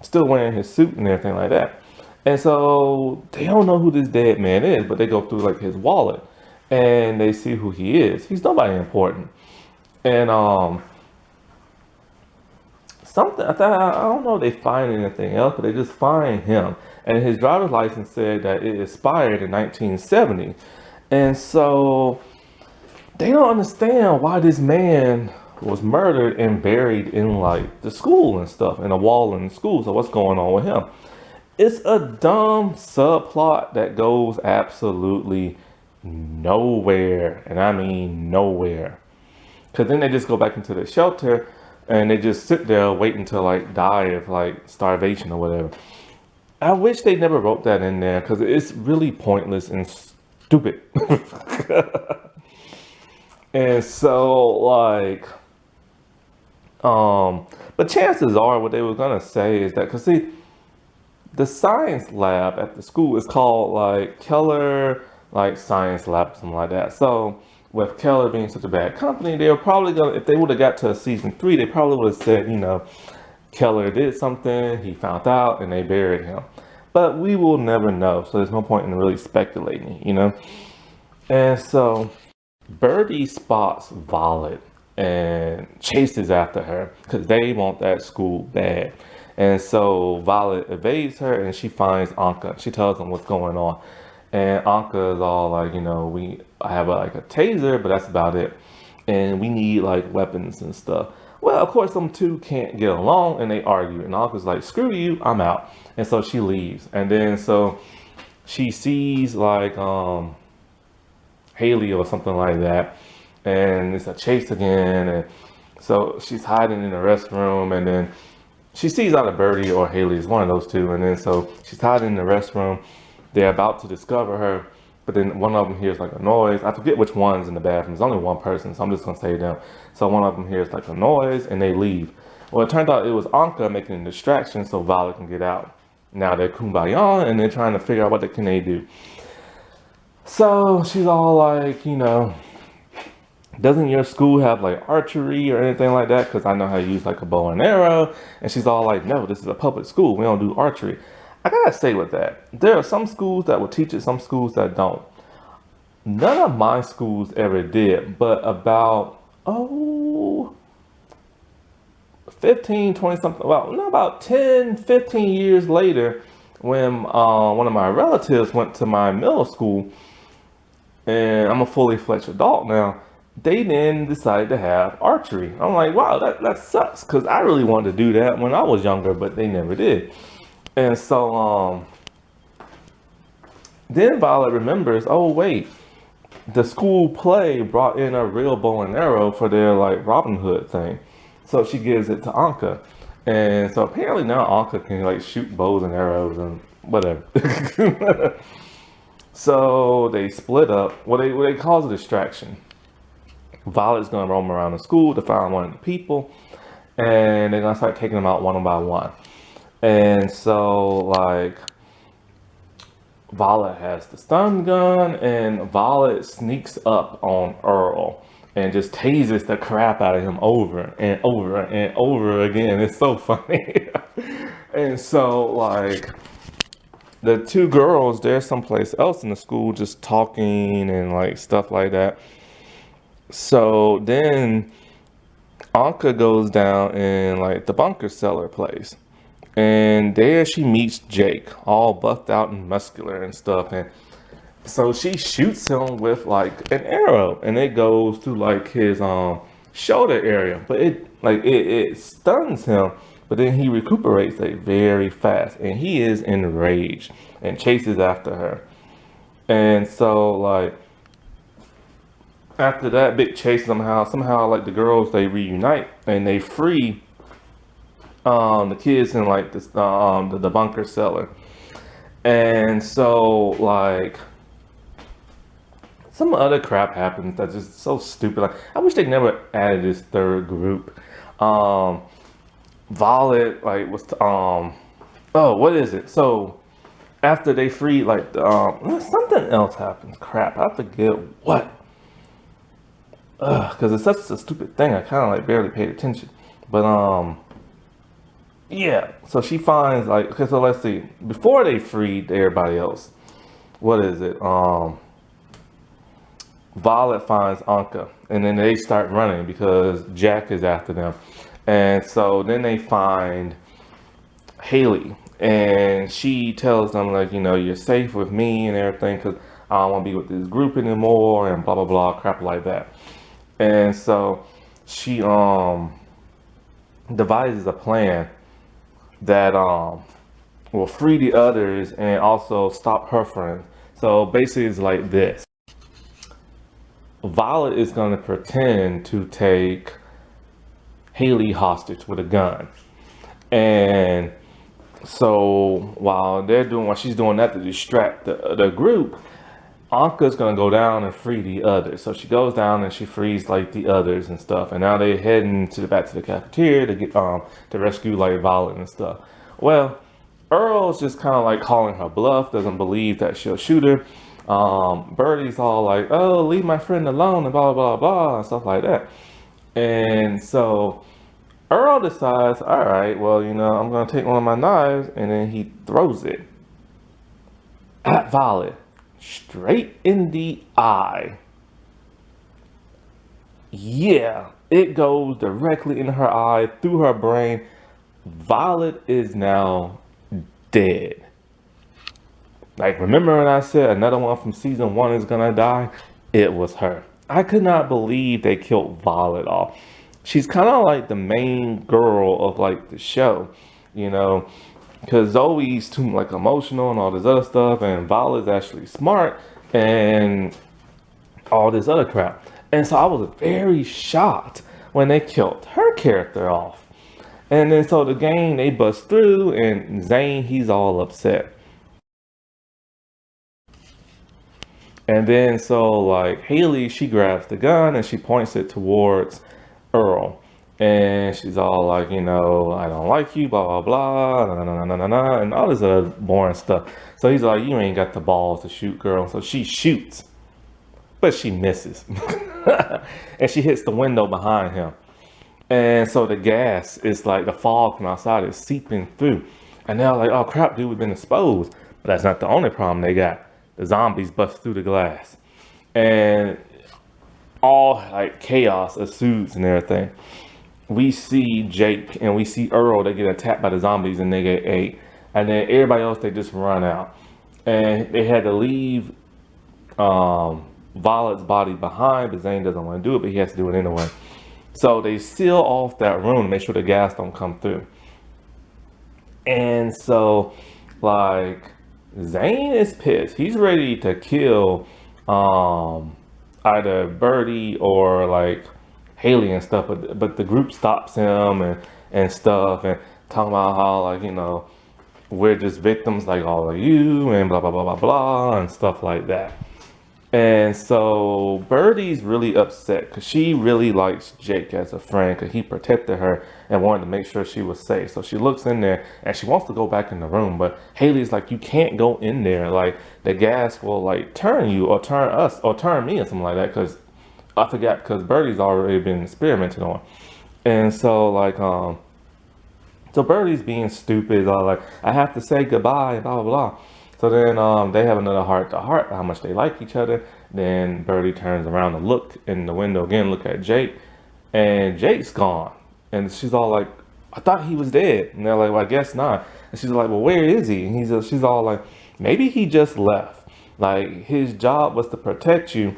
still wearing his suit and everything like that. And so they don't know who this dead man is, but they go through like his wallet and they see who he is. He's nobody important. And something I don't know if they find anything else, but they just find him. And his driver's license said that it expired in 1970. And so they don't understand why this man was murdered and buried in like the school and stuff, in a wall in the school. So what's going on with him? It's a dumb subplot that goes absolutely nowhere, and I mean nowhere. Because then they just go back into the shelter and they just sit there waiting to like die of like starvation or whatever. I wish they never wrote that in there because it's really pointless and stupid. And so like, but chances are what they were gonna say is that, because see, the science lab at the school is called like Keller, like science lab, something like that. So with Keller being such a bad company, they were probably gonna, if they would have got to season 3, they probably would have said, you know, Keller did something, he found out, and they buried him. But we will never know, so there's no point in really speculating, you know. And so Birdie spots Violet and chases after her because they want that school bad. And so Violet evades her and she finds Anka. She tells them what's going on. And Anka is all like, you know, I have like a taser, but that's about it. And we need like weapons and stuff. Well, of course, them two can't get along and they argue. And Anka's like, screw you, I'm out. And so she leaves. And then so she sees like Haley or something like that. And it's a chase again. And so she's hiding in the restroom, and then she sees either Birdie or Haley, is one of those two. And then so she's hiding in the restroom. They're about to discover her, but then one of them hears like a noise. I forget which one's in the bathroom. There's only one person, so I'm just gonna say them. So one of them hears like a noise and they leave. Well, it turned out it was Anka making a distraction so Violet can get out. Now they're kumbaya and they're trying to figure out what can they do. So she's all like, you know, doesn't your school have like archery or anything like that? Because I know how to use like a bow and arrow. And she's all like, no, this is a public school. We don't do archery. I gotta say with that, there are some schools that will teach it, some schools that don't. None of my schools ever did, but about, 15, 20 something, well, no, about 10, 15 years later, when one of my relatives went to my middle school, and I'm a fully fledged adult now, they then decided to have archery. I'm like, wow, that sucks, because I really wanted to do that when I was younger, but they never did. And so then Violet remembers, oh wait, the school play brought in a real bow and arrow for their like Robin Hood thing. So she gives it to Anka. And so apparently now Anka can like shoot bows and arrows and whatever. So they split up. What they cause a distraction. Violet's gonna roam around the school to find one of the people, and they're gonna start taking them out one by one. And so like Violet has the stun gun, and Violet sneaks up on Earl and just tases the crap out of him over and over and over again. It's so funny. And so like the two girls, they're someplace else in the school just talking and like stuff like that. So then Anka goes down in like the bunker cellar place. And there she meets Jake, all buffed out and muscular and stuff. And so she shoots him with like an arrow, and it goes through like his shoulder area, but it stuns him. But then he recuperates like very fast, and he is enraged and chases after her. And so like after that big chase, somehow like the girls they reunite and they free the kids in like this the bunker cellar. And so like some other crap happens that's just so stupid. Like I wish they never added this third group. Um Violet like was oh, what is it? So after they free like something else happens. Crap, I forget what. Because it's such a stupid thing. I kind of like barely paid attention. But yeah. So she finds like okay. So let's see. Before they freed everybody else, what is it? Violet finds Anka, and then they start running because Jack is after them. And so then they find Haley, and she tells them like, you know, you're safe with me and everything because I don't want to be with this group anymore and blah blah blah crap like that. And so she devises a plan that will free the others and also stop her friends. So basically, it's like this. Violet is going to pretend to take Haley hostage with a gun. And so while she's doing that to distract the group, Anka's gonna go down and free the others. So she goes down and she frees like the others and stuff. And now they're heading back to the cafeteria to get to rescue like Violet and stuff. Well, Earl's just kind of like calling her bluff, doesn't believe that she'll shoot her. Birdie's all like, "Oh, leave my friend alone," and blah blah blah and stuff like that. And so Earl decides, all right, well, you know, I'm gonna take one of my knives, and then he throws it at Violet, straight in the eye. Yeah, it goes directly in her eye, through her brain. Violet is now dead. Like, remember when I said another one from season 1 is gonna die? It was her. I could not believe they killed Violet off. She's kind of like the main girl of like the show, you know, because Zoe's too like emotional and all this other stuff, and Violet's actually smart and all this other crap. And so I was very shocked when they killed her character off. And then so the gang they bust through, and Zane he's all upset. And then so like Haley she grabs the gun and she points it towards Earl. And she's all like, you know, I don't like you, blah, blah, blah, na, na, na, na, na, na, and all this other boring stuff. So he's like, you ain't got the balls to shoot, girl. So she shoots, but she misses. And she hits the window behind him. And so the gas is like the fog from outside is seeping through. And they're like, oh crap, dude, we've been exposed. But that's not the only problem they got. The zombies bust through the glass. And all like chaos ensues and everything. We see Jake and we see Earl, they get attacked by the zombies and they get ate. And then everybody else, they just run out. And they had to leave Violet's body behind, but Zane doesn't want to do it, but he has to do it anyway. So they seal off that room to make sure the gas don't come through. And so, like, Zane is pissed. He's ready to kill either Birdie or like Haley and stuff, but the group stops him and stuff and talking about how like, you know, we're just victims like all of you and blah blah blah blah blah and stuff like that. And so Birdie's really upset because she really likes Jake as a friend because he protected her and wanted to make sure she was safe. So she looks in there and she wants to go back in the room, but Haley's like, you can't go in there. Like the gas will like turn you or turn us or turn me or something like that, because I forgot, because Birdie's already been experimented on. And so like so Birdie's being stupid, like I have to say goodbye and blah blah blah. So then they have another heart to heart, how much they like each other. Then Birdie turns around to look in the window again, look at Jake, and Jake's gone. And she's all like, I thought he was dead. And they're like, well, I guess not. And she's like, well, where is he? And she's all like, maybe he just left. Like his job was to protect you,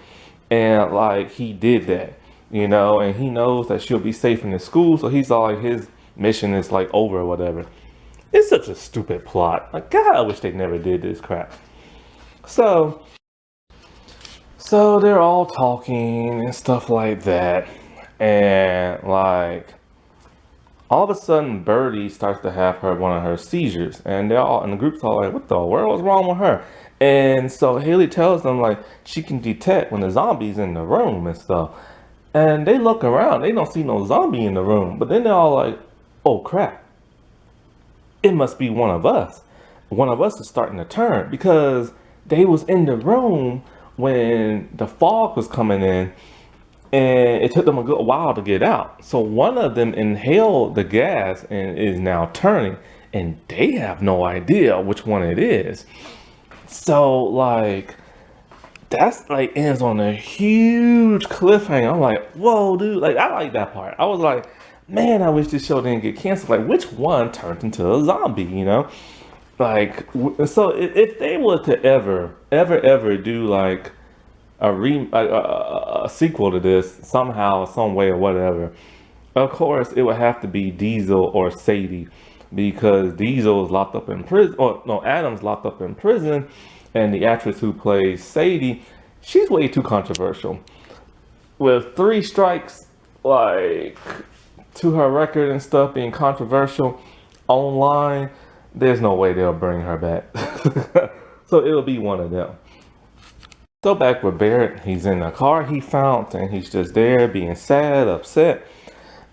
and like he did that. you know, and he knows that she'll be safe in the school, so he's all like his mission is like over or whatever. It's such a stupid plot. Like, God, I wish they never did this crap. So, so they're all talking and stuff like that, and like all of a sudden, Birdie starts to have one of her seizures, and they're all and the group's all like, "What the world is wrong with her?" And so Haley tells them like she can detect when the zombie's in the room and stuff. And they look around, they don't see no zombie in the room, but then they're all like, "Oh crap! It must be one of us. One of us is starting to turn because they was in the room when the fog was coming in, and it took them a good while to get out. So one of them inhaled the gas and is now turning, and they have no idea which one it is. So like that's like ends on a huge cliffhanger. I'm like, whoa, dude! Like I like that part. I was like, man, I wish this show didn't get canceled. Like which one turned into a zombie? You know? Like so if they were to ever do like a sequel to this somehow, some way, or whatever. Of course, it would have to be Diesel or Sadie, because Diesel is locked up in prison, or no, Adam's locked up in prison, and the actress who plays Sadie, she's way too controversial. With 3 strikes, like to her record and stuff being controversial online, there's no way they'll bring her back. So it'll be one of them. So back with Barrett, he's in the car he found, and he's just there being sad, upset.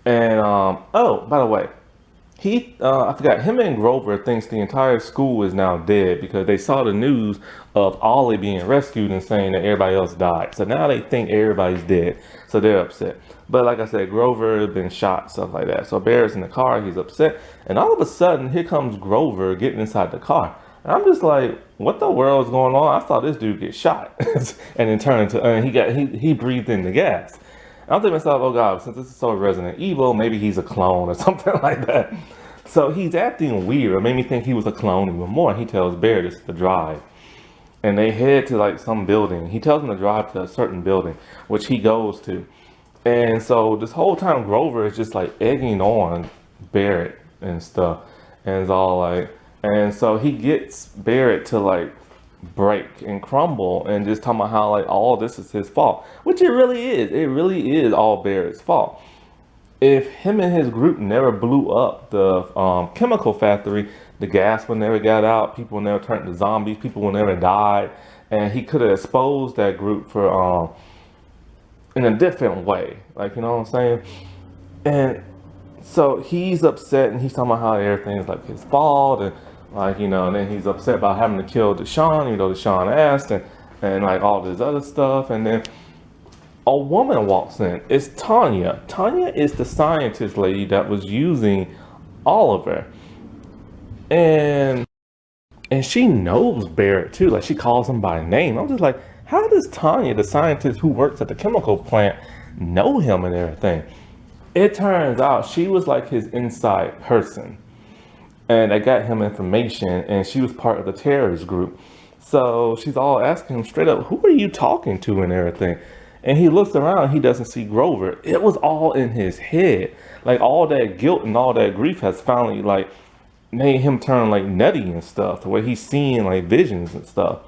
And oh, by the way, I forgot, him and Grover thinks the entire school is now dead because they saw the news of Ollie being rescued and saying that everybody else died. So now they think everybody's dead, so they're upset. But like I said, Grover has been shot, stuff like that. So Barrett's in the car, he's upset, and all of a sudden, here comes Grover getting inside the car. And I'm just like, what the world is going on? I saw this dude get shot, and then turn into, and he breathed in the gas. I'm thinking to myself, oh God, since this is so Resident Evil, maybe he's a clone or something like that. So he's acting weird. It made me think he was a clone even more. And he tells Barrett to drive. And they head to like some building. He tells him to drive to a certain building, which he goes to. And so this whole time Grover is just like egging on Barrett and stuff. And it's all like, and so he gets Barrett to like break and crumble and just talking about how like all this is his fault, which it really is. It really is all Barrett's fault. If him and his group never blew up the chemical factory, the gas would never got out, people would never turned to zombies, people would never died, and he could have exposed that group for in a different way, like, you know what I'm saying? And so he's upset and he's talking about how everything's like his fault, and like, you know, and then he's upset about having to kill Deshaun, you know, Deshaun asked, and like all this other stuff. And then a woman walks in. It's Tanya. Tanya is the scientist lady that was using Oliver. And she knows Barrett too. Like she calls him by name. I'm just like, how does Tanya, the scientist who works at the chemical plant, know him and everything? It turns out she was like his inside person. And I got him information, and she was part of the terrorist group. So she's all asking him straight up, who are you talking to and everything? And he looks around, he doesn't see Grover. It was all in his head. Like all that guilt and all that grief has finally like made him turn like nutty and stuff, the way he's seeing like visions and stuff.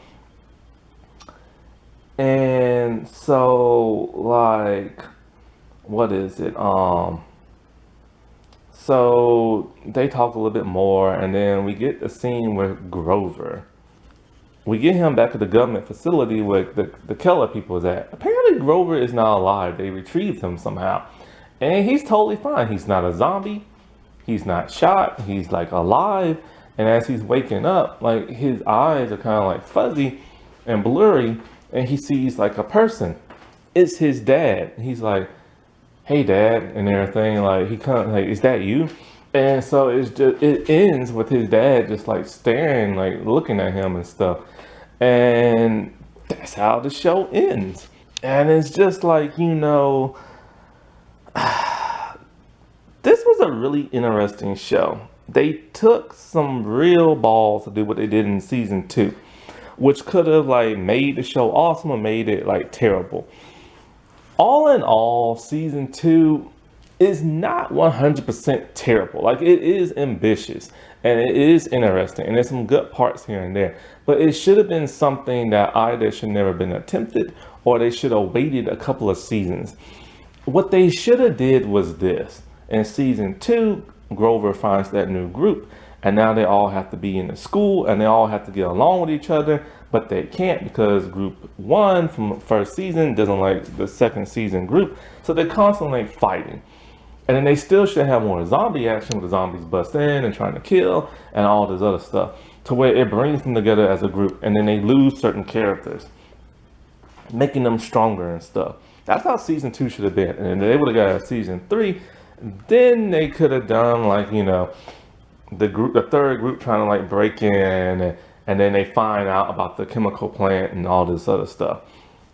And so like, what is it? So they talk a little bit more, and then we get the scene with Grover. We get him back at the government facility where the Keller people is at. Apparently Grover is not alive. They retrieved him somehow. And he's totally fine. He's not a zombie. He's not shot. He's like alive. And as he's waking up, like his eyes are kind of like fuzzy and blurry, and he sees like a person. It's his dad. He's like, hey dad, and everything. Like he comes like, is that you? And so it ends with his dad just like staring, like looking at him and stuff. And that's how the show ends. And it's just like, you know, this was a really interesting show. They took some real balls to do what they did in season 2, which could have like made the show awesome or made it like terrible. all in all, season two is not 100% terrible. Like, it is ambitious and it is interesting and there's some good parts here and there, but it should have been something that either should never been attempted or they should have waited a couple of seasons. What they should have did was this. In season two, Grover finds that new group, and now they all have to be in the school, and they all have to get along with each other, but they can't because group one from the first season doesn't like the second season group, so they're constantly fighting. And then they still should have more zombie action with the zombies bust in and trying to kill and all this other stuff, to where it brings them together as a group, and then they lose certain characters, making them stronger and stuff. That's how season two should have been. And they would have got a season three, then they could have done like, the third group trying to like break in, and then they find out about the chemical plant and all this other stuff.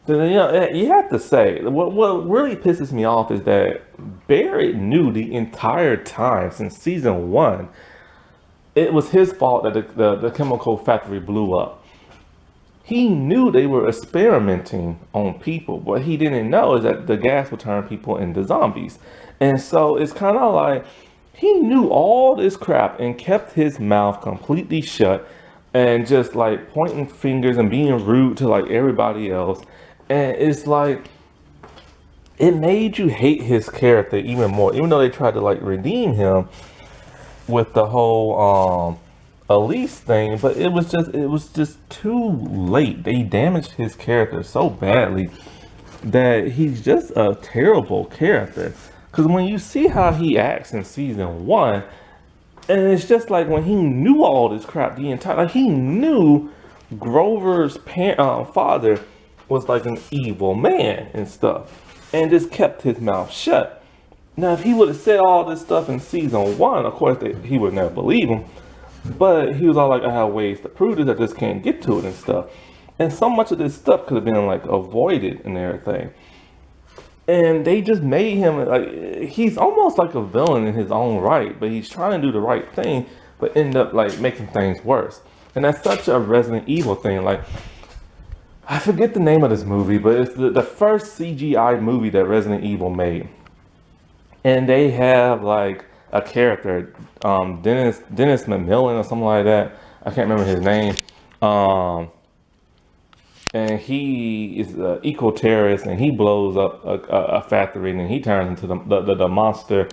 Then you have to say what really pisses me off is that Barrett knew the entire time since season one it was his fault that the chemical factory blew up. He knew they were experimenting on people. What he didn't know is that the gas would turn people into zombies. And so it's kind of like he knew all this crap and kept his mouth completely shut and just like pointing fingers and being rude to like everybody else. And it's like, it made you hate his character even more, even though they tried to like redeem him with the whole Elise thing, but it was just too late. They damaged his character so badly that he's just a terrible character. Because when you see how he acts in season one, and it's just like when he knew all this crap the entire, like he knew Grover's father was like an evil man and stuff, and just kept his mouth shut. Now, if he would have said all this stuff in season one, of course he would never believe him. But he was all like, I have ways to prove this, I just can't get to it and stuff. And so much of this stuff could have been like avoided and everything. And they just made him like, he's almost like a villain in his own right, but he's trying to do the right thing, but end up like making things worse. And that's such a Resident Evil thing. Like, I forget the name of this movie, but it's the first CGI movie that Resident Evil made. And they have like a character, Dennis McMillan or something like that. I can't remember his name. And he is an eco-terrorist, and he blows up a factory, and then he turns into the monster,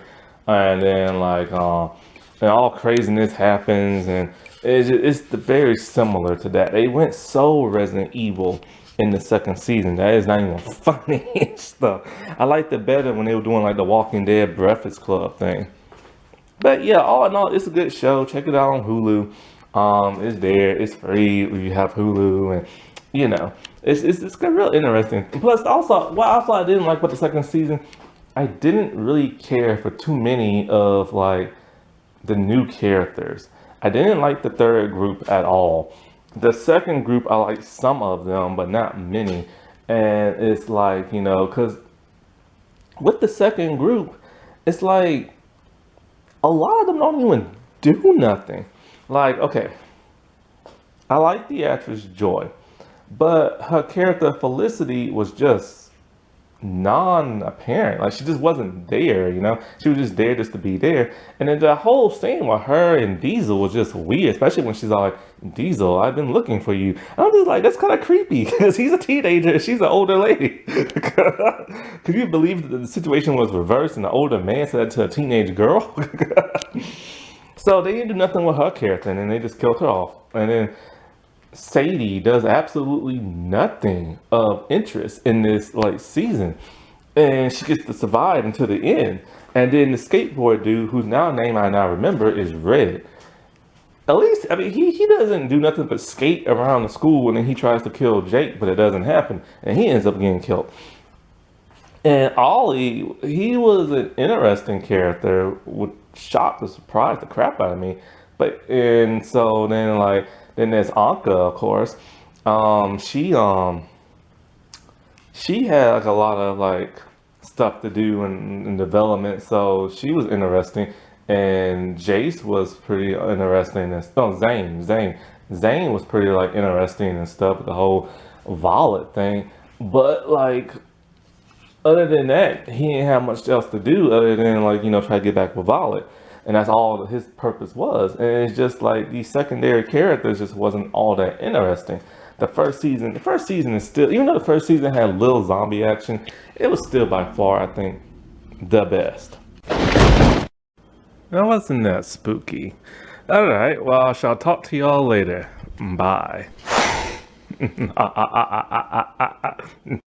and then like and all craziness happens, and it's very similar to that. They went so Resident Evil in the second season that is not even funny and stuff. I liked it better when they were doing like the Walking Dead Breakfast Club thing. But yeah, all in all, it's a good show. Check it out on Hulu. It's there. It's free if you have Hulu, and it's real interesting. Plus, also, what also I didn't like about the second season, I didn't really care for too many of like the new characters. I didn't like the third group at all. The second group, I like some of them, but not many. And it's like, because with the second group, it's like a lot of them don't even do nothing. Like, okay, I like the actress Joy, but her character Felicity was just non-apparent. Like, she just wasn't there, She was just there just to be there. And then the whole scene with her and Diesel was just weird, especially when she's all like, Diesel, I've been looking for you. And I'm just like, that's kind of creepy because he's a teenager and she's an older lady. Could you believe that the situation was reversed and the older man said that to a teenage girl? So they didn't do nothing with her character, and then they just killed her off. And then Sadie does absolutely nothing of interest in this like season, and she gets to survive until the end. And then the skateboard dude, whose name I now remember, is Red. At least, I mean, he doesn't do nothing but skate around the school, and then he tries to kill Jake, but it doesn't happen, and he ends up getting killed. And Ollie, he was an interesting character, which shocked and surprised the crap out of me. And so then there's Anka, of course. She had like a lot of like stuff to do in development, so she was interesting. And Jace was pretty interesting. And Zane was pretty like interesting and stuff with the whole Violet thing. But like, other than that, he didn't have much else to do other than like, try to get back with Violet. And that's all his purpose was. And it's just like these secondary characters just wasn't all that interesting. The first season is still, even though the first season had little zombie action, it was still by far, I think, the best. That wasn't that spooky. All right, well, I shall talk to y'all later. Bye.